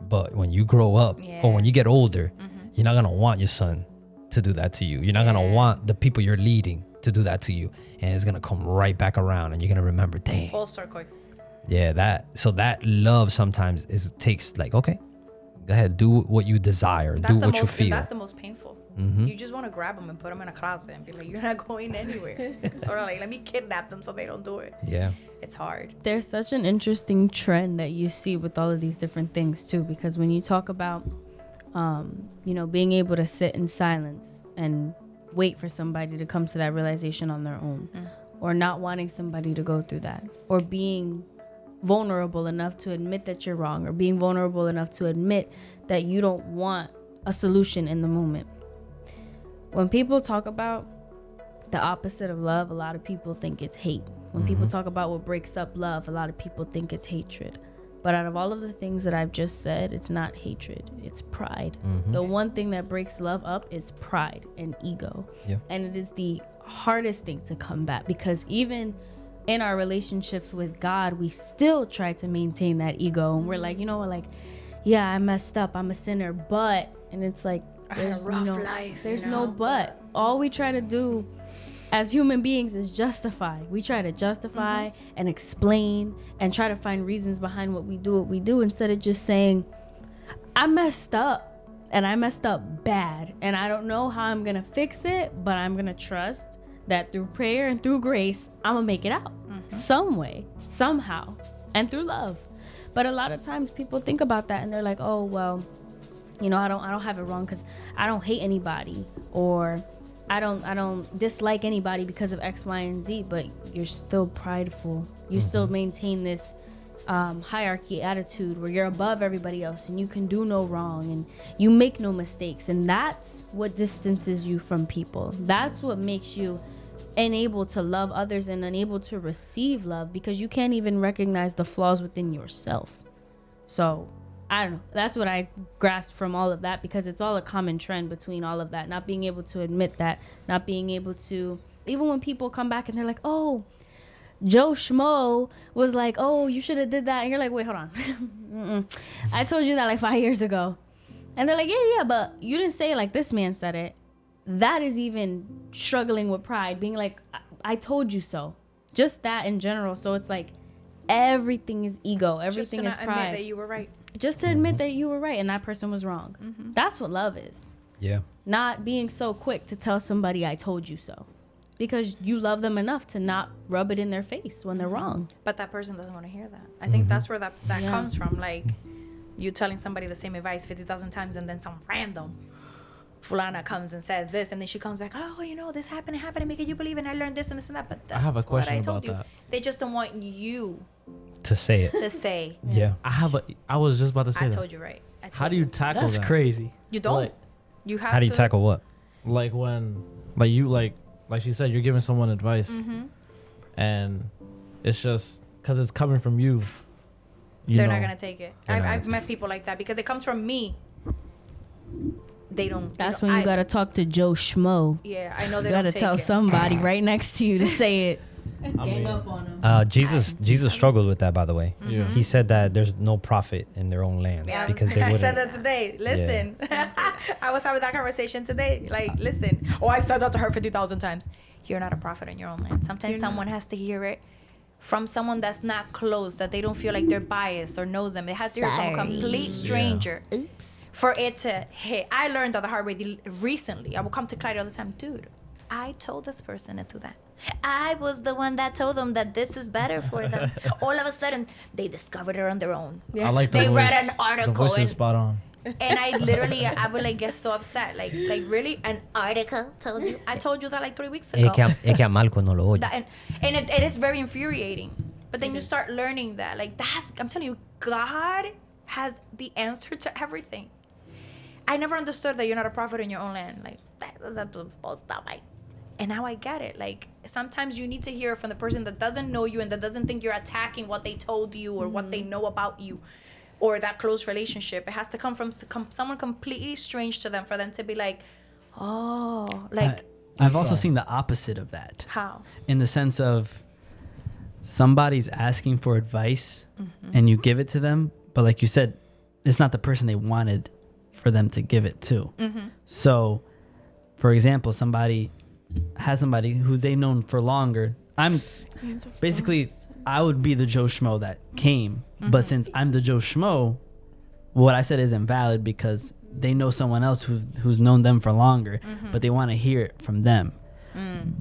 but when you grow up or when you get older, you're not gonna want your son to do that to you. You're not gonna want the people you're leading to do that to you, and it's gonna come right back around, and you're gonna remember, dang. Full circle. Yeah, that love sometimes takes like, okay, go ahead, do what you desire, do what you feel. That's the most painful. You just want to grab them and put them in a closet and be like, you're not going anywhere. Sort of like, let me kidnap them so they don't do it. Yeah. It's hard. There's such an interesting trend that you see with all of these different things too, because when you talk about, you know, being able to sit in silence and wait for somebody to come to that realization on their own, or not wanting somebody to go through that, or being vulnerable enough to admit that you're wrong, or being vulnerable enough to admit that you don't want a solution in the moment. When people talk about the opposite of love, a lot of people think it's hate. When people talk about what breaks up love, a lot of people think it's hatred. But out of all of the things that I've just said, it's not hatred, it's pride. The one thing that breaks love up is pride and ego. Yeah. And it is the hardest thing to combat, because even in our relationships with God, we still try to maintain that ego. And we're like, you know what, like, yeah, I messed up, I'm a sinner, but, and it's like, there's no but. All we try to do as human beings is justify. We try to justify and explain and try to find reasons behind what we do instead of just saying, I messed up, and I messed up bad, and I don't know how I'm gonna fix it, but I'm gonna trust that through prayer and through grace, I'm gonna make it out some way, somehow, and through love. But a lot of times people think about that and they're like, oh, well, you know, I don't have it wrong because I don't hate anybody, or I don't dislike anybody because of X, Y, and Z. But you're still prideful. You still maintain this hierarchy attitude where you're above everybody else and you can do no wrong and you make no mistakes. And that's what distances you from people. That's what makes you unable to love others and unable to receive love, because you can't even recognize the flaws within yourself. So I don't know. That's what I grasped from all of that, because it's all a common trend between all of that. Not being able to admit that, not being able to, even when people come back and they're like, oh, Joe Schmo was like, oh, you should have did that. And you're like, wait, hold on. I told you that like 5 years ago. And they're like, yeah, but you didn't say it like this man said it. That is even struggling with pride, being like, I told you so. Just that in general. So it's like everything is ego. Everything is pride. Just to admit that you were right. Just to admit that you were right and that person was wrong. That's what love is. Yeah. Not being so quick to tell somebody I told you so, because you love them enough to not rub it in their face when they're wrong. But that person doesn't want to hear that. I think that's where that comes from. Like, you telling somebody the same advice 50,000 times, and then some random fulana comes and says this, and then she comes back, oh, you know, this happened, and make it, you believe, and I learned this and this and that. But that's I have a question what I told about you. that. They just don't want you To say it. to say, Yeah. I was just about to say I that. told you right. How do you tackle That's that? crazy. You don't. Like, You have How do you to tackle what? like when, like you, like she said, you're giving someone advice, and it's just because it's coming from you. They're not gonna take it. They're not I've gonna met people like that because it comes from me. They don't. That's when you gotta talk to Joe Schmo. Yeah, I know they You don't gotta take tell it. somebody right next to you to say it. I mean, up on him. Jesus struggled with that, by the way. Yeah. He said that there's no prophet in their own land Yeah, because they I wouldn't. said that today. Listen, I was having that conversation today. Like, listen. Oh, I've said that to her 50,000 times. You're not a prophet in your own land. Sometimes someone has to hear it from someone that's not close, that they don't feel like they're biased or knows them. It has to hear from a complete stranger. Oops. For it to hit. I learned that the hard way recently. I will come to Clyde all the time. Dude, I told this person to do that. I was the one that told them that this is better for them. All of a sudden, they discovered it on their own. I like the They voice. read an article The voice and- is spot on. And I literally, I would like get so upset. Like really? An article told you? I told you that like 3 weeks ago. Es que a Malco no lo oye. And it is very infuriating. But then you start learning that. Like, I'm telling you, God has the answer to everything. I never understood that you're not a prophet in your own land. Like, that's not supposed to be. And now I get it. Like, sometimes you need to hear from the person that doesn't know you and that doesn't think you're attacking what they told you or what they know about you or that close relationship. It has to come from someone completely strange to them for them to be like, oh, like, I've also seen the opposite of that. how? In the sense of somebody's asking for advice and you give it to them, but like you said, it's not the person they wanted for them to give it to. So, for example, somebody has somebody who they've known for longer. I would be the Joe Schmo that came, but since I'm the Joe Schmo, what I said is invalid because they know someone else who's known them for longer, but they want to hear it from them.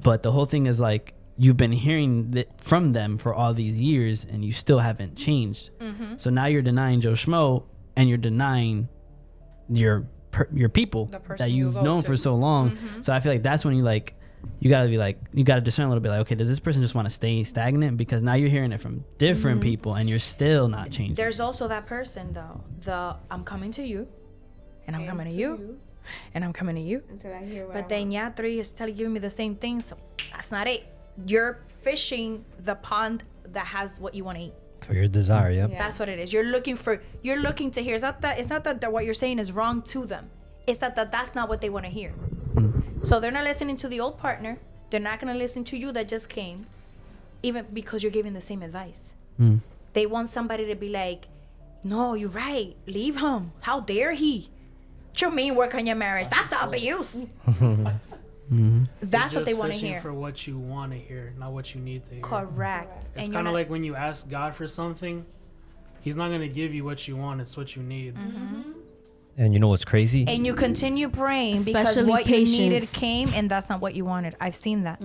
But the whole thing is like, you've been hearing it from them for all these years and you still haven't changed. So now you're denying Joe Schmo and you're denying your people that you've known for so long. So I feel like that's when you gotta discern a little bit, like, okay, does this person just want to stay stagnant? Because now you're hearing it from different people and you're still not changing. There's also that person though, I'm coming to you and I'm coming to you and I'm coming to you Until I hear what but I then want. three is giving me the same thing, so that's not it. You're fishing the pond that has what you want to eat. For your desire, yep. Yeah. That's what it is. You're looking to hear. It's not that what you're saying is wrong to them. It's that's not what they want to hear. So they're not listening to the old partner. They're not going to listen to you that just came, even because you're giving the same advice. They want somebody to be like, no, you're right. Leave him. How dare he? What you mean work on your marriage? That's abuse. That's what they want to hear. For what you want to hear, not what you need to hear. Correct. It's kind of like when you ask God for something, He's not going to give you what you want. It's what you need. And you know what's crazy? And you continue praying because Especially what you needed patience. came and that's not what you wanted. I've seen that.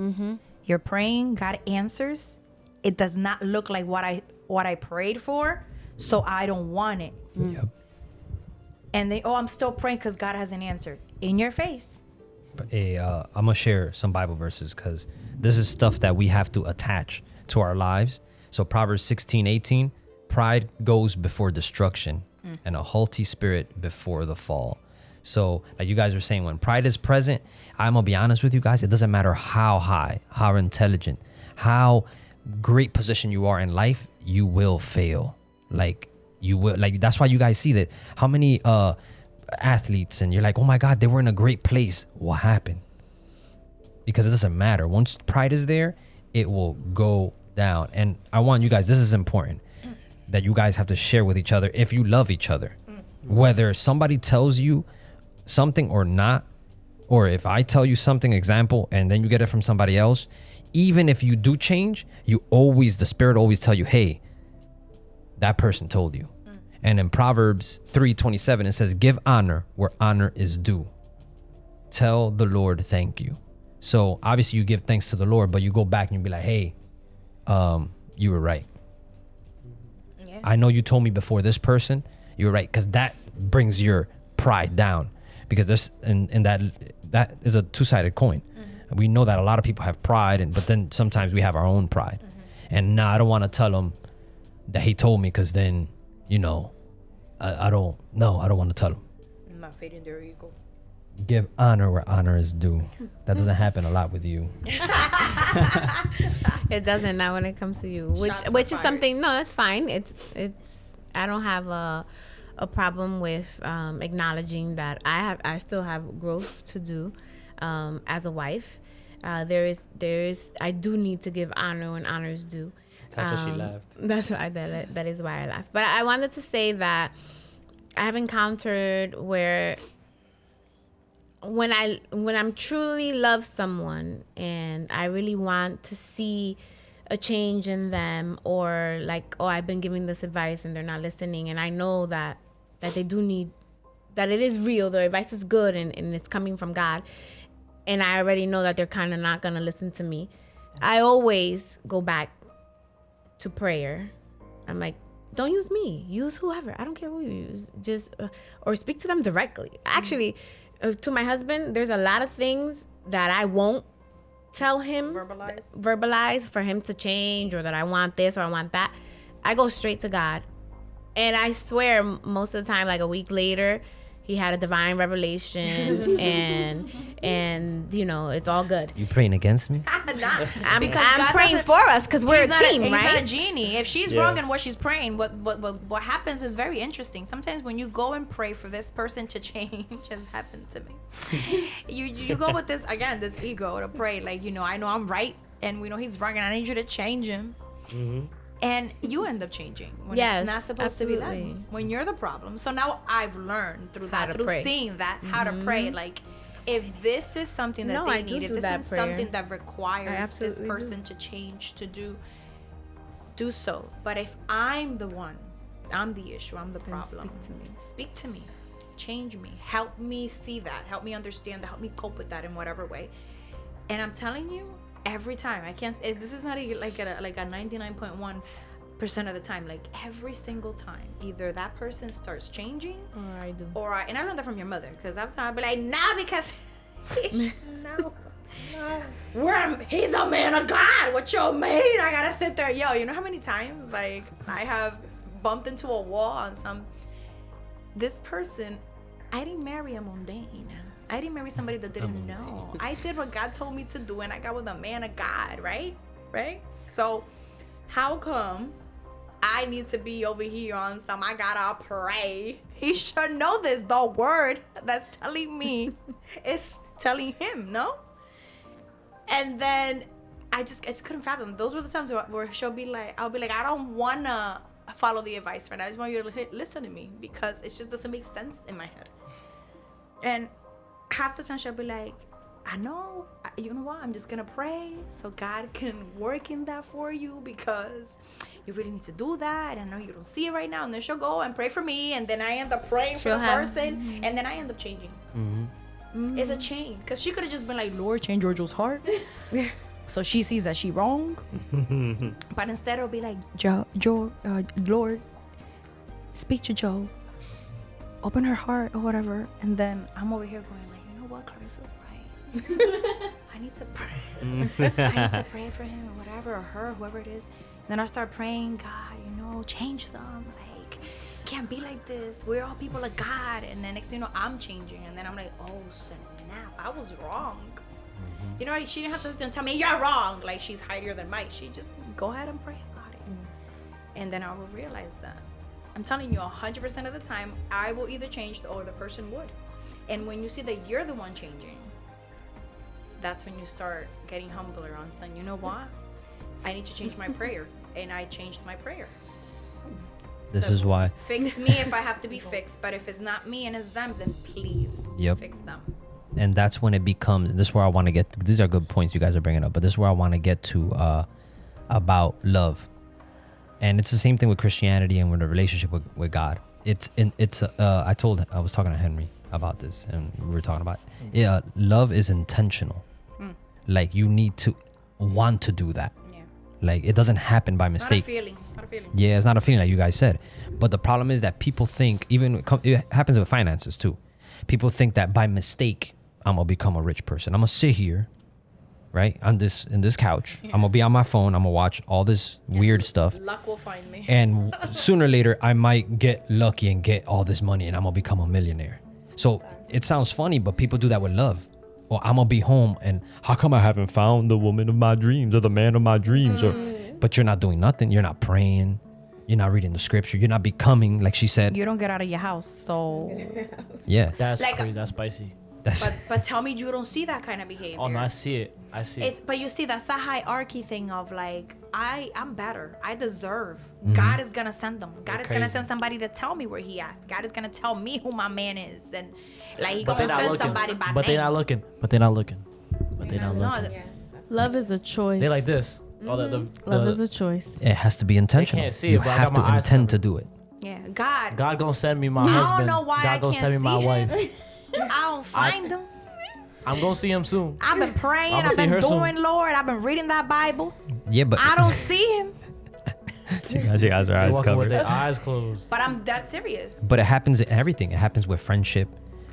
You're praying, God answers. It does not look like what I prayed for, so I don't want it. Yep. And I'm still praying because God hasn't answered. In your face. But, I'm gonna share some Bible verses because this is stuff that we have to attach to our lives. So Proverbs 16:18, pride goes before destruction and a haughty spirit before the fall. So like you guys were saying, when pride is present, I'm gonna be honest with you guys, it doesn't matter how high, how intelligent, how great position you are in life, you will fail. Like you will, like that's why you guys see that how many athletes and you're like, oh my God, they were in a great place. What happened? Because it doesn't matter. Once pride is there, it will go down. And I want you guys, this is important, that you guys have to share with each other if you love each other. Whether somebody tells you something or not, or if I tell you something, example, and then you get it from somebody else, even if you do change, the spirit always tell you, hey, that person told you. And in Proverbs 3:27, it says, give honor where honor is due. Tell the Lord thank you. So obviously you give thanks to the Lord, but you go back and you be like, hey, you were right. Yeah. I know you told me before this person, you were right. Because that brings your pride down. Because there's and that is a two-sided coin. We know that a lot of people have pride, but then sometimes we have our own pride. And I don't want to tell him that he told me, because then, I don't want to tell him. I'm not fading their ego. Give honor where honor is due. That doesn't happen a lot with you. It doesn't, not when it comes to you, Shots were which is fired. something. No, it's fine. It's I don't have a problem with acknowledging that I still have growth to do as a wife. There is I do need to give honor when honor is due. That's why she laughed. That's why that is why I laughed. But I wanted to say that I have encountered where when I'm truly love someone and I really want to see a change in them, or like, oh, I've been giving this advice and they're not listening, and I know that they do need, that it is real, the advice is good and it's coming from God, and I already know that they're kind of not gonna listen to me, I always go back to prayer. I'm like, don't use me, use whoever, I don't care who you use, just or speak to them directly. Actually, to my husband, there's a lot of things that I won't tell him, verbalize for him to change, or that I want this or I want that. I go straight to God, and I swear most of the time, like a week later, he had a divine revelation, and you know, it's all good. You praying against me? I'm God praying doesn't- for us because we're a He's team, He's not a right? genie. If she's wrong in what she's praying, what happens is very interesting. Sometimes when you go and pray for this person to change, just happened to me. you go with this again, this ego to pray. Like, you know, I know I'm right, and we know he's wrong, and I need you to change him. And you end up changing when Yes, it's not supposed to be absolutely. that. When you're the problem. So now I've learned through that, to through pray. seeing that, how to pray. Like, if this is something that No, they I do need, if do this that is prayer. something that I requires this absolutely person to change, to do so. But if I'm the one, I'm the issue, I'm the problem. Speak to me. Change me. Help me see that. Help me understand that. Help me cope with that in whatever way. And I'm telling you, every time I can't. This is not like a 99.1% of the time. Like every single time, either that person starts changing, Or I do. and I learned that from your mother, because I'll be like, nah, because no. He's a man of God. What you mean? I gotta sit there. Yo, you know how many times like I have bumped into a wall on this person. I didn't marry a mundane. I didn't marry somebody that didn't know. I did what God told me to do, and I got with a man of God, right? So how come I need to be over here on some I gotta pray? He should know this. The word that's telling me is telling him, no? And then I just couldn't fathom. Those were the times where I'll be like, I don't wanna follow the advice, friend. I just want you to listen to me, because it just doesn't make sense in my head. And half the time she'll be like, I know, you know what, I'm just gonna pray so God can work in that for you, because you really need to do that. I know you don't see it right now. And then she'll go and pray for me, and then I end up praying for the person, and then I end up changing. It's a change, because she could have just been like, Lord, change Giorgio's heart so she sees that she wrong. But instead it'll be like, Lord, speak to Joe, open her heart or whatever. And then I'm over here going like, you know what, Clarissa's right. I need to pray. I need to pray for him or whatever, or her, whoever it is. And then I start praying, God, you know, change them. Like, can't be like this. We're all people of God. And then next thing you know, I'm changing. And then I'm like, oh snap, I was wrong. You know, she didn't have to sit there and tell me you're wrong. Like, she's higher than Mike. She just go ahead and pray about it. And then I will realize that. I'm telling you, 100% of the time, I will either change or the person would. And when you see that you're the one changing, that's when you start getting humbler on saying, you know what? I need to change my prayer. And I changed my prayer. This is why. Fix me if I have to be fixed. But if it's not me and it's them, then please fix them. And that's when it becomes, this is where I want to get, these are good points you guys are bringing up, but this is where I want to get to about love. And it's the same thing with Christianity and with the relationship with God. I was talking to Henry about this, and we were talking about it. Love is intentional. Like, you need to want to do that. Yeah. Like, it doesn't happen by mistake. It's not a feeling. Yeah, it's not a feeling, like you guys said. But the problem is that people think, it happens with finances too. People think that by mistake, I'm gonna become a rich person. I'm gonna sit here, right, in this couch. Yeah. I'm gonna be on my phone. I'm gonna watch all this weird stuff. Luck will find me. And sooner or later, I might get lucky and get all this money, and I'm gonna become a millionaire. So it sounds funny, but people do that with love. Or I'm gonna be home, and how come I haven't found the woman of my dreams or the man of my dreams? But you're not doing nothing. You're not praying. You're not reading the scripture. You're not becoming, like she said. You don't get out of your house, so. Yeah. That's Like, crazy. That's spicy. But tell me you don't see that kind of behavior. Oh no, I see it. But you see, that's the hierarchy thing of like, I'm better. I deserve. God is gonna send them. God is gonna send somebody to tell me where he asked. God is gonna tell me who my man is, and like he gonna send somebody by name. But they're not looking. No, Love is a choice. They like this. Love is a choice. It has to be intentional. can't see it, you but I have got to my eyes intend to covered. do it. yeah, God. God gonna send me my I husband. don't know why God I gonna can't send me see my him. wife. I don't find them. I'm gonna see him soon. I've been praying. I'ma I've see been her soon. doing, Lord. I've been reading that Bible. Yeah, but I don't see him. she has her They eyes walking with covered. their eyes closed. But I'm that serious. But it happens in everything. It happens with friendship.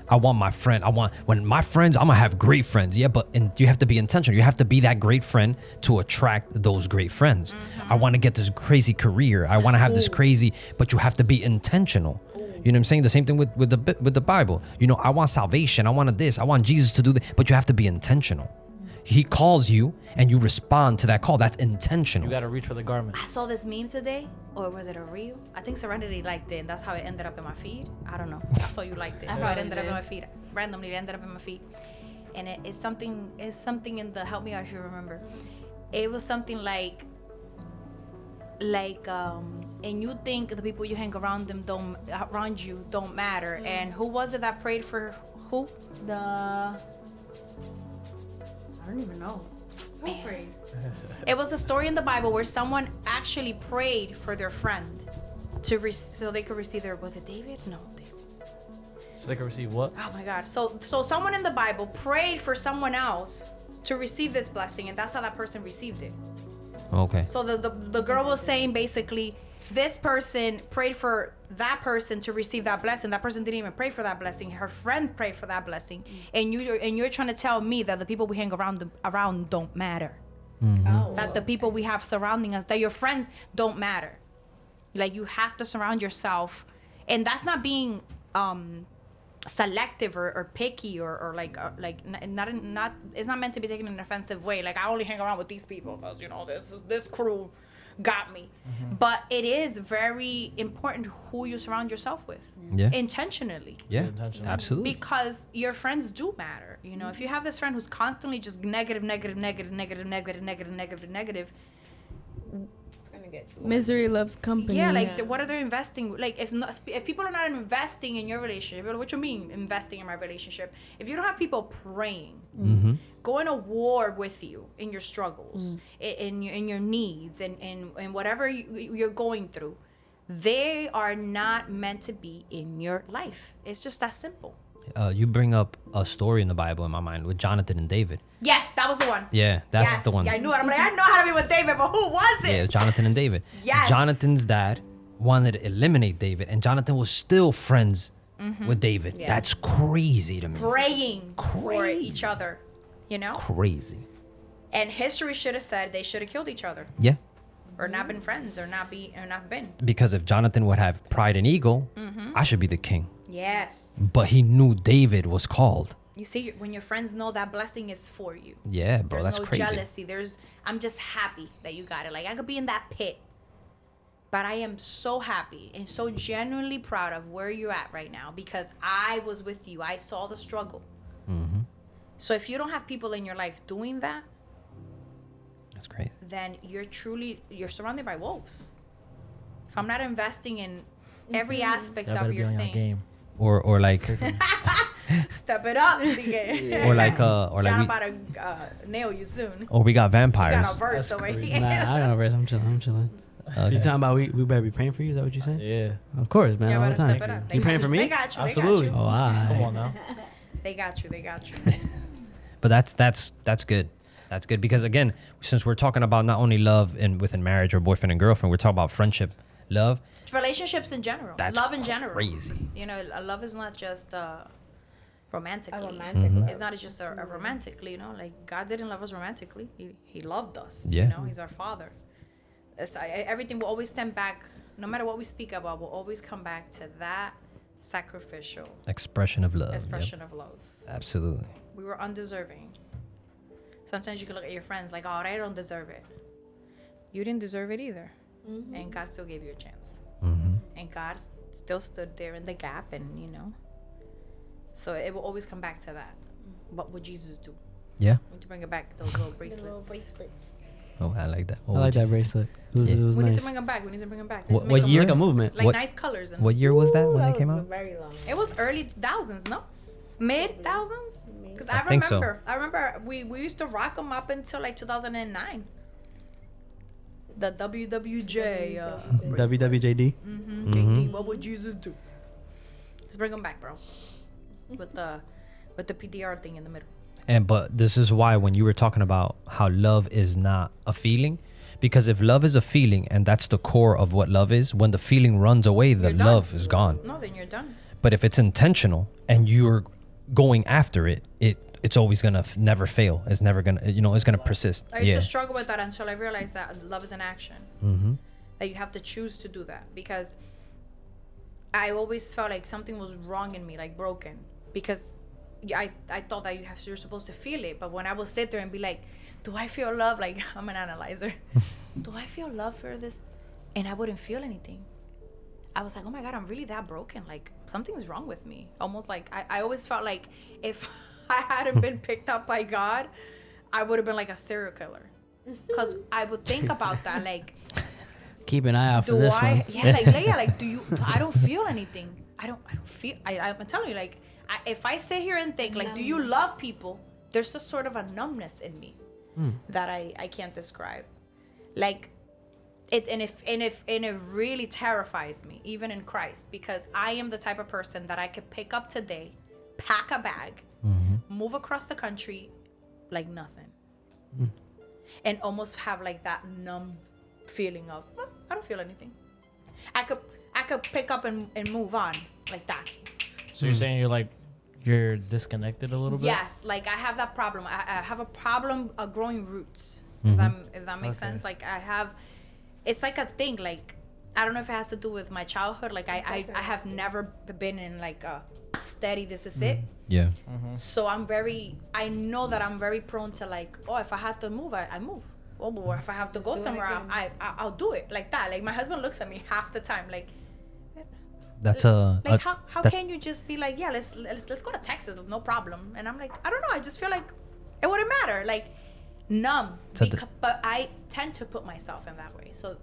I want my friend. When my friends, I'm gonna have great friends. Yeah, but you have to be intentional. You have to be that great friend to attract those great friends. I want to get this crazy career. I want to have this crazy, but you have to be intentional. You know what I'm saying? The same thing with the Bible. You know, I want salvation. I want this. I want Jesus to do that. But you have to be intentional. He calls you and you respond to that call. That's intentional. You gotta reach for the garment. I saw this meme today, or was it a reel? I think Serenity liked it, and that's how it ended up in my feed. I don't know. I saw you liked it, so it ended up in my feed. Randomly, it ended up in my feed, and it's something in the help me out if you remember. It was something like, and you think the people you hang around you don't matter. And who was it that prayed for who? I don't even know. Who prayed? It was a story in the Bible where someone actually prayed for their friend so they could receive their. Was it David? No, David. So they can receive what? Oh my God! So someone in the Bible prayed for someone else to receive this blessing, and that's how that person received it. Okay. So the girl was saying basically, this person prayed for that person to receive that blessing. That person didn't even pray for that blessing. Her friend prayed for that blessing, and you're trying to tell me that the people we hang around don't matter. That the people we have surrounding us, that your friends don't matter. Like, you have to surround yourself, and that's not being selective or picky or not. It's not meant to be taken in an offensive way. Like, I only hang around with these people because this crew got me. But it is very important who you surround yourself with. Yeah. Intentionally. Yeah. Intentionally. Absolutely. Because your friends do matter. You know, if you have this friend who's constantly just negative, Misery loves company. yeah, like what are they investing? Like, if people are not investing in your relationship, what you mean investing in my relationship? If you don't have people praying, going to war with you in your struggles, in your needs, and whatever you're going through, they are not meant to be in your life. It's just that simple. You bring up a story in the Bible in my mind with Jonathan and David. Yes, that was the one. Yeah, that's Yes, the one. Yeah, I knew it. I'm like, I know how to be with David, but who was it? Yeah, Jonathan and David. Yes. Jonathan's dad wanted to eliminate David, and Jonathan was still friends with David. Yeah. That's crazy to me. Praying for Crazy. each other, you know? Crazy. And history should have said they should have killed each other, Yeah. or not been friends, or not been. Because if Jonathan would have pride and ego, I should be the king. Yes. But he knew David was called. You see, when your friends know that blessing is for you. Yeah, bro, There's that's no crazy. jealousy. I'm just happy that you got it. Like, I could be in that pit, but I am so happy and so genuinely proud of where you're at right now because I was with you. I saw the struggle. So if you don't have people in your life doing that, That's crazy. then you're surrounded by wolves. If I'm not investing in every aspect Y'all better of be your on your thing, game. Or like step it up. Nigga. or like John we, about to nail you soon. or we got You vampires. got a verse over here. Nah, I got no verse. I'm chilling. Okay. You talking about we better be praying for you? Is that what you saying? Yeah. Of course, man. Yeah, All the better time. step it up. You praying for me? They got you. Absolutely. They got Oh, you. I. Come on now. They got you. They got you. But that's good. That's good because again, since we're talking about not only love within marriage or boyfriend and girlfriend, we're talking about friendship, love. Relationships in general. That's love in general. crazy. You know, love is not just romantically. A romantic love. It's not just a romantically, you know, like God didn't love us romantically. He loved us. Yeah. You know, he's our father. Everything will always stand back, no matter what we speak about, will always come back to that sacrificial Expression of love. Yep. expression of love. Absolutely. We were undeserving. Sometimes you can look at your friends like, oh, I don't deserve it. You didn't deserve it either. And God still gave you a chance. And God still stood there in the gap, and you know. So it will always come back to that. What would Jesus do? Yeah. We need to bring it back, those little bracelets. Oh, I like that. I like that bracelet. It was Yeah. it was We need to nice. bring them back. We need to bring them back. What Let's make them year? It's like a movement. Like What- nice colors. And What year was that when That that came was out? very long. It was early thousands, no? Mid thousands? Because I think so. remember we used to rock them up until like 2009. The WWJ. WWJD. JD, what would Jesus do? Let's bring them back, bro. With the PDR thing in the middle. But this is why when you were talking about how love is not a feeling, because if love is a feeling and that's the core of what love is, when the feeling runs away, the You're done. love is gone. No, then you're done. But if it's intentional and you're going after it, it's always gonna never fail. It's never gonna, it's gonna persist. I used Yeah. to struggle with that until I realized that love is an action. Mm-hmm. That you have to choose to do that. Because I always felt like something was wrong in me, like broken, because I thought that you're supposed to feel it. But when I would sit there and be like, do I feel love? Like, I'm an analyzer. Do I feel love for this? And I wouldn't feel anything. I was like, oh my God, I'm really that broken. Like, something's wrong with me. Almost like I always felt like if I hadn't been picked up by God, I would have been like a serial killer. Because I would think about that, like, Keep an eye out for this one. Yeah, like, Leia, like, I don't feel anything. I don't feel, I'm telling you, like, if I sit here and think, like, do you love people? There's a sort of a numbness in me that I can't describe. Like, it really terrifies me, even in Christ, because I am the type of person that I could pick up today, pack a bag, move across the country like nothing, and almost have like that numb feeling of, well, I don't feel anything. I could pick up and move on like that. So you're saying you're disconnected a little bit? Yes, like I have that problem. I have a problem growing roots. If that makes sense. Like I have, it's like a thing. Like I don't know if it has to do with my childhood. Like I have never been in like a steady. This is it. Yeah. So I know that I'm very prone to like, oh, if I have to move, I move. Oh, or if I have to go somewhere, I'll do it like that. Like my husband looks at me half the time, like. That's like how can you just be like, yeah, let's go to Texas, no problem. And I'm like, I don't know, I just feel like it wouldn't matter, like numb. But I tend to put myself in that way. So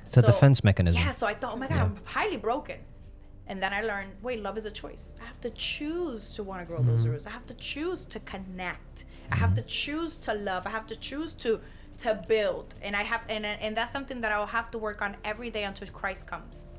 it's a defense mechanism. Yeah, so I thought, oh my God, I'm highly broken. And then I learned, wait, love is a choice. I have to choose to want to grow those roots. I have to choose to connect. I have to choose to love. I have to choose to build. And I have and that's something that I'll have to work on every day until Christ comes.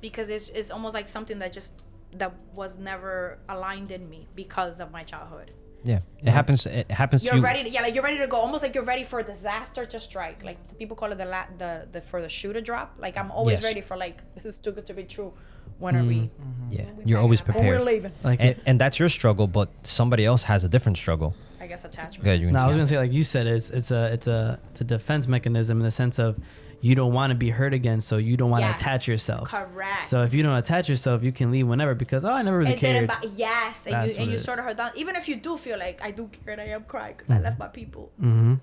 Because it's almost like something that was never aligned in me because of my childhood. Yeah, it happens. It happens to you. You're ready. Like you're ready to go. Almost like you're ready for a disaster to strike. Like people call it the for the shoe to drop. Like I'm always ready for like, this is too good to be true. When are we? Yeah, you're always prepared. When we're leaving. Like and that's your struggle, but somebody else has a different struggle. I guess attachment. Yeah, no, I was gonna say, like you said, it's a defense mechanism in the sense of you don't want to be hurt again, so you don't want to attach yourself. Correct. So if you don't attach yourself, you can leave whenever because I never really cared. Yes, and you sort of hurt down. Even if you do feel like I do care and I am crying because I left my people,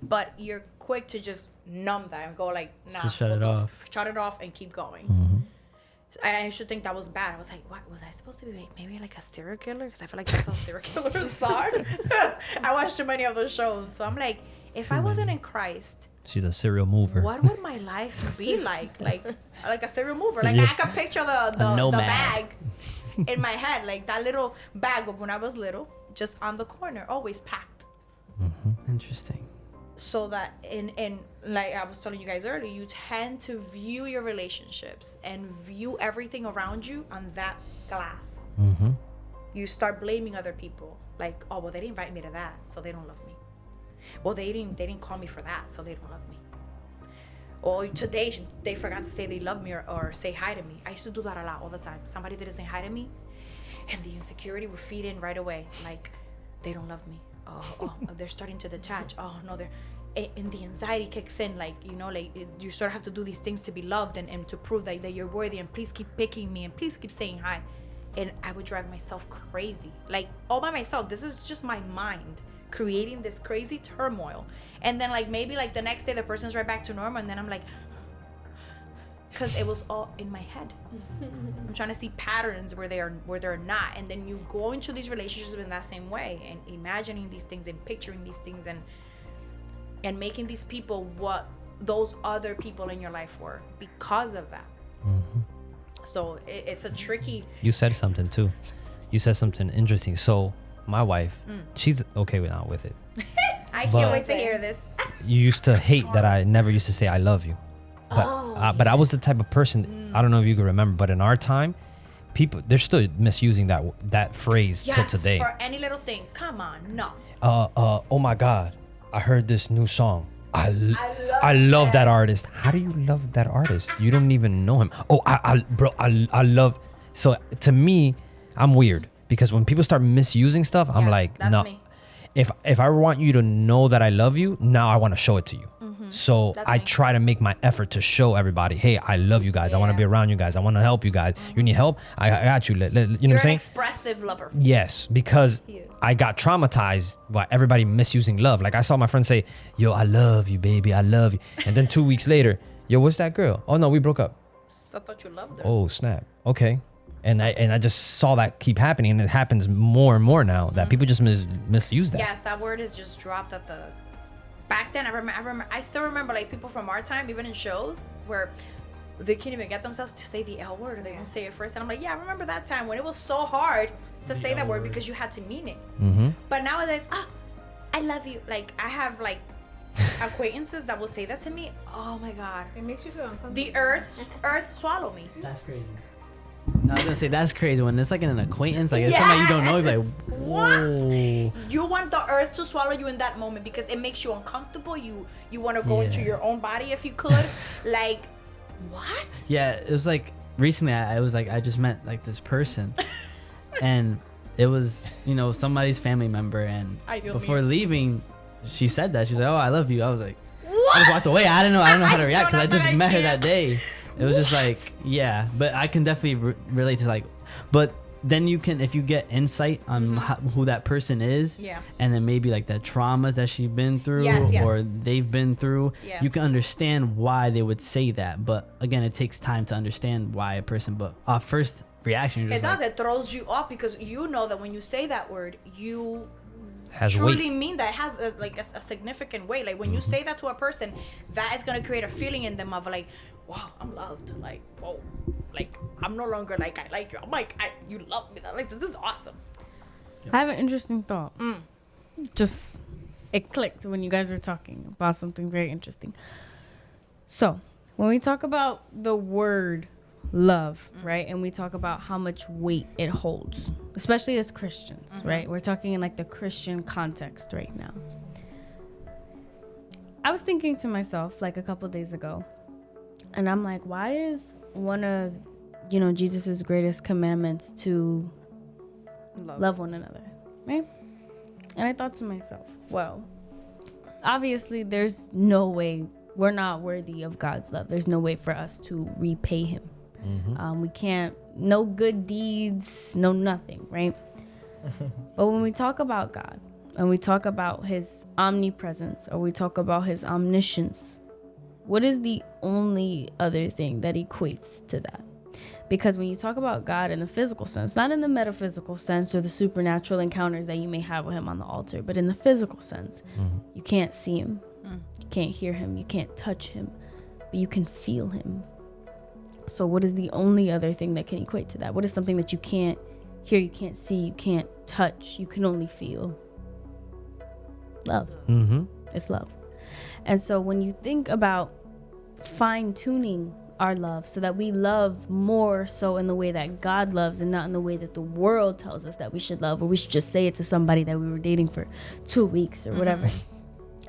but you're quick to just numb that and go like, nah, just shut it off and keep going. And I should think that was bad. I was like, what was I supposed to be like? Maybe like a serial killer? Because I feel like that's how serial killers are. I watched too many of those shows, so I'm like, if I wasn't in Christ, she's a serial mover. What would my life be like? Like a serial mover. Like I can picture the bag in my head, like that little bag of when I was little, just on the corner, always packed. Interesting. So that in like I was telling you guys earlier, you tend to view your relationships and view everything around you on that glass. You start blaming other people, like, oh well, they didn't invite me to that, so they don't love me. Well, they didn't call me for that, so they don't love me. Or today they forgot to say they love me or say hi to me. I used to do that a lot all the time. Somebody didn't say hi to me, and the insecurity would feed in right away. Like, they don't love me. Oh, they're starting to detach. Oh no, and the anxiety kicks in. Like, you know, like you sort of have to do these things to be loved and to prove that you're worthy. And please keep picking me and please keep saying hi. And I would drive myself crazy, like all by myself. This is just my mind creating this crazy turmoil. And then like maybe like the next day the person's right back to normal, and then I'm like, because it was all in my head. I'm trying to see patterns where they're not, and then you go into these relationships in that same way and imagining these things and picturing these things and making these people what those other people in your life were because of that. So it's a tricky. You said something too. You said something interesting. So my wife, she's okay with it. I can't wait to hear this. You used to hate that I never used to say I love you. But I was the type of person, I don't know if you can remember, but in our time, people, they're still misusing that phrase till today. For any little thing. Come on, no. Oh my God, I heard this new song. I love that artist. How do you love that artist? You don't even know him. Oh, I love. So to me, I'm weird because when people start misusing stuff, I'm like, no. Me. If I want you to know that I love you, now I want to show it to you. So That's I me. try to make my effort to show everybody, hey, I love you guys. I want to Yeah. be around you guys. I want to help you guys. You need help? I got you. You know You're what I'm an saying? expressive lover. Yes, because Yeah. I got traumatized by everybody misusing love. Like I saw my friend say, yo, I love you, baby. I love you. And then 2 weeks later, yo, what's that girl? Oh, no, we broke up. I thought you loved her. Oh, snap. Okay. And I just saw that keep happening. And it happens more and more now that people just misuse that. Yes, that word is just dropped at the. Back then, I still remember like people from our time, even in shows where they can't even get themselves to say the L word, or they don't say it first. And I'm like, yeah, I remember that time when it was so hard to say that word because you had to mean it. Mm-hmm. But nowadays, I love you. Like I have like acquaintances that will say that to me. Oh my god, It makes you feel uncomfortable. the earth swallow me. That's crazy. I was gonna say that's crazy when it's like an acquaintance, like it's somebody you don't know. You're like, What? whoa. You want the earth to swallow you in that moment because it makes you uncomfortable. You want to go into Yeah. your own body if you could. Like, what? Yeah, it was like recently. I was like, I just met like this person, and it was somebody's family member, and I feel before me. leaving, she said that she was like, oh, I love you. I was like, What? I just walked away. I didn't know how to I react because I don't just know, met her I that can't. day. It was just like, yeah, but I can definitely relate to like, but then you can, if you get insight on who that person is, Yeah. and then maybe like the traumas that she's been through Yes, yes. or they've been through, Yeah. you can understand why they would say that. But again, it takes time to understand why a person, but first reaction, you're It just does. like, It throws you off because you know that when you say that word, you Has truly weight. mean that. It has a significant weight. Like when you say that to a person, that is gonna create a feeling in them of like, wow, I'm loved. Like, whoa, like I'm no longer like I like you. I'm like you love me. Like this is awesome. I have an interesting thought. Just it clicked when you guys were talking about something very interesting. So when we talk about the word love, right, and we talk about how much weight it holds, especially as Christians, right? We're talking in like the Christian context right now. I was thinking to myself like a couple days ago, and I'm like, why is one of Jesus's greatest commandments to love one another, right? And I thought to myself, well, obviously there's no way, we're not worthy of God's love. There's no way for us to repay him. We can't, no good deeds, no nothing, right? But when we talk about God and we talk about his omnipresence or we talk about his omniscience, what is the only other thing that equates to that? Because when you talk about God in the physical sense, not in the metaphysical sense or the supernatural encounters that you may have with him on the altar, but in the physical sense, you can't see him, you can't hear him, you can't touch him, but you can feel him. So what is the only other thing that can equate to that? What is something that you can't hear, you can't see, you can't touch, you can only feel? Love. Mm-hmm. It's love. And so when you think about fine-tuning our love so that we love more so in the way that God loves and not in the way that the world tells us that we should love, or we should just say it to somebody that we were dating for 2 weeks or whatever.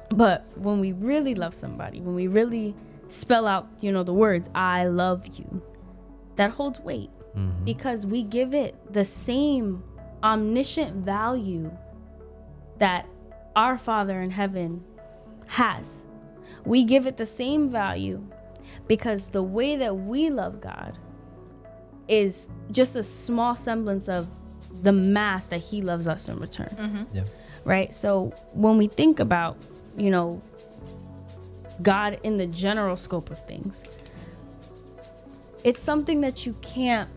But when we really love somebody, when we really spell out, the words, I love you, that holds weight because we give it the same omniscient value that our Father in heaven has. We give it the same value because the way that we love God is just a small semblance of the mass that he loves us in return. Yeah. Right? So when we think about, God in the general scope of things, it's something that you can't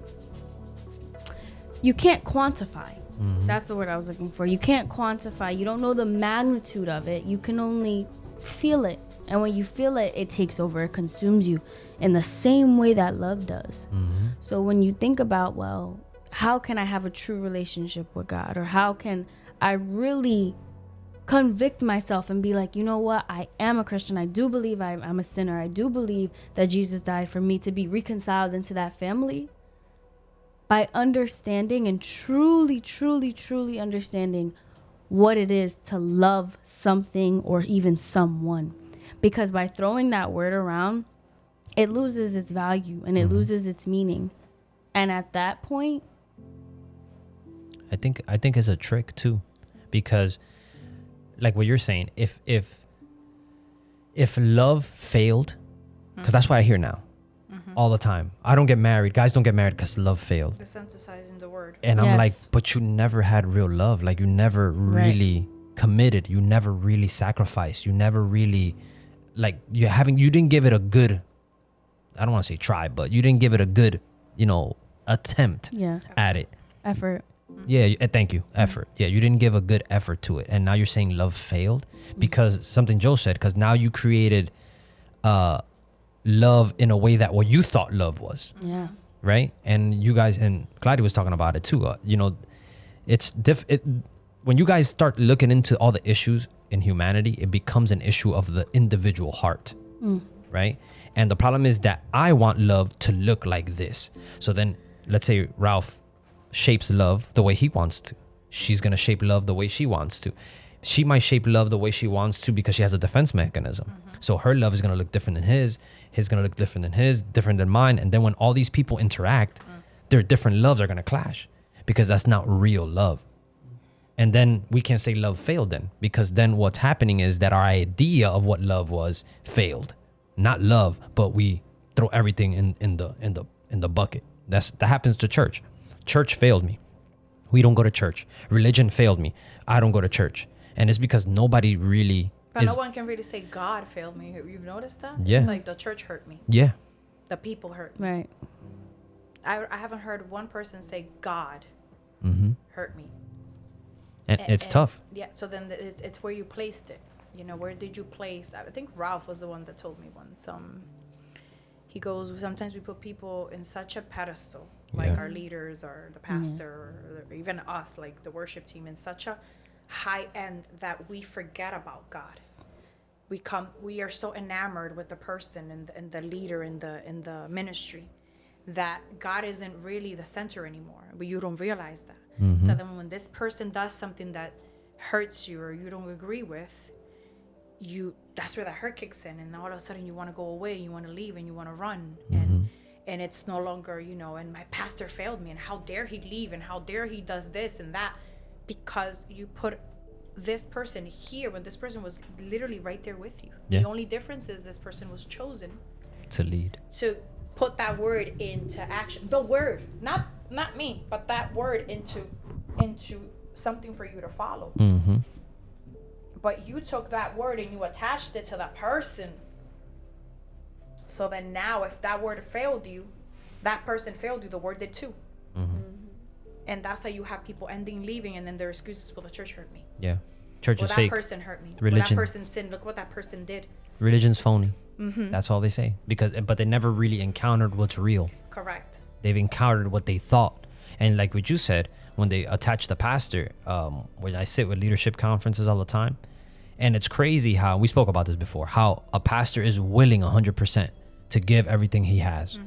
quantify. That's the word I was looking for. You can't quantify. You don't know the magnitude of it. You can only feel it. And when you feel it, it takes over. It consumes you in the same way that love does. So when you think about, well, how can I have a true relationship with God? Or how can I really convict myself and be like, you know what? I am a Christian. I do believe I'm a sinner. I do believe that Jesus died for me to be reconciled into that family. By understanding and truly, truly, truly understanding what it is to love something or even someone. Because by throwing that word around, it loses its value and it loses its meaning. And at that point, I think it's a trick too, because like what you're saying, if if love failed, because that's what I hear now all the time. I don't get married. Guys don't get married because love failed. Desensitizing the word. And I'm Yes. like, but you never had real love. Like you never really committed. You never really sacrificed. You never really, like you didn't give it a good, I don't want to say try, but you didn't give it a good, attempt Yeah. at it. Effort. Yeah, thank you. Effort. Yeah, you didn't give a good effort to it. And now you're saying love failed because something Joe said, because now you created love in a way that what you thought love was, Yeah. right? And you guys, and Glady was talking about it too. It's when you guys start looking into all the issues in humanity, it becomes an issue of the individual heart, right? And the problem is that I want love to look like this. So then let's say Ralph shapes love the way he wants to. She's going to shape love the way she wants to. She might shape love the way she wants to because she has a defense mechanism. So her love is going to look different than his going to look different than his, different than mine. And then when all these people interact, their different loves are going to clash because that's not real love. And then we can't say love failed then, because then what's happening is that our idea of what love was failed. Not love, but we throw everything in the bucket. That happens to church. Church failed me. We don't go to church. Religion failed me. I don't go to church. And it's because nobody really But is. no one can really say God failed me. You've noticed that? Yeah. It's like the church hurt me. Yeah. The people hurt me. Right. I haven't heard one person say God hurt me. And it's tough. Yeah. So then it's where you placed it. Where did you place? I think Ralph was the one that told me once. He goes, sometimes we put people in such a pedestal, like Yeah. our leaders or the pastor or even us, like the worship team, in such a high end that we forget about God. We are so enamored with the person and the leader in the ministry that God isn't really the center anymore. But you don't realize that. So then when this person does something that hurts you or you don't agree with, that's where that hurt kicks in, and all of a sudden you want to go away, you want to leave, and you want to run, and it's no longer, and my pastor failed me, and how dare he leave, and how dare he does this and that, because you put this person here when this person was literally right there with you. Yeah. The only difference is this person was chosen To lead. to put that word into action. The word, not me, but that word into something for you to follow. Mm-hmm. But you took that word and you attached it to that person. So then now if that word failed you, that person failed you, the word did too. And that's how you have people leaving, and then their excuses, well, the church hurt me. Yeah. Church Well, is that fake. person hurt me. Well, Religion. that person sinned. Look what that person did. Religion's phony. That's all they say. But they never really encountered what's real. Correct. They've encountered what they thought. And like what you said, when they attach the pastor, when I sit with leadership conferences all the time, and it's crazy how, we spoke about this before, how a pastor is willing 100% to give everything he has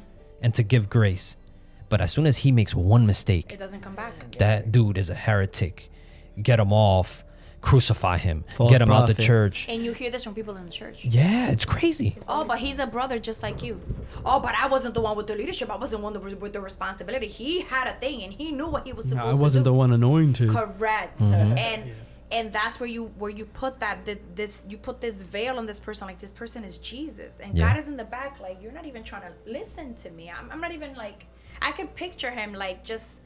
and to give grace. But as soon as he makes one mistake, It doesn't come back. that dude is a heretic. Get him off. Crucify him. False Get him out the prophet. church. And you hear this from people in the church. Yeah, it's crazy. Oh, but he's a brother just like you. Oh, but I wasn't the one with the leadership. I wasn't the one with the responsibility. He had a thing and he knew what he was supposed to do. I wasn't the one anointed. Correct. And that's where you put you put this veil on this person, like this person is Jesus, and Yeah. God is in the back, like you're not even trying to listen to me. I'm not even like, I could picture him like just,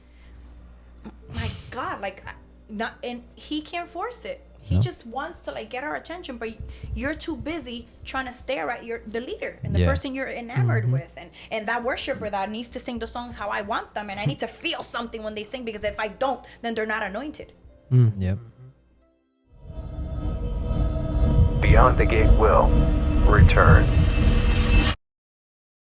my God, like not, and he can't force it. He No. just wants to like get our attention, but you're too busy trying to stare at the leader and the Yeah. person you're enamored with, and that worshiper that needs to sing the songs how I want them, and I need to feel something when they sing, because if I don't, then they're not anointed. Yep. Beyond the Gate will return.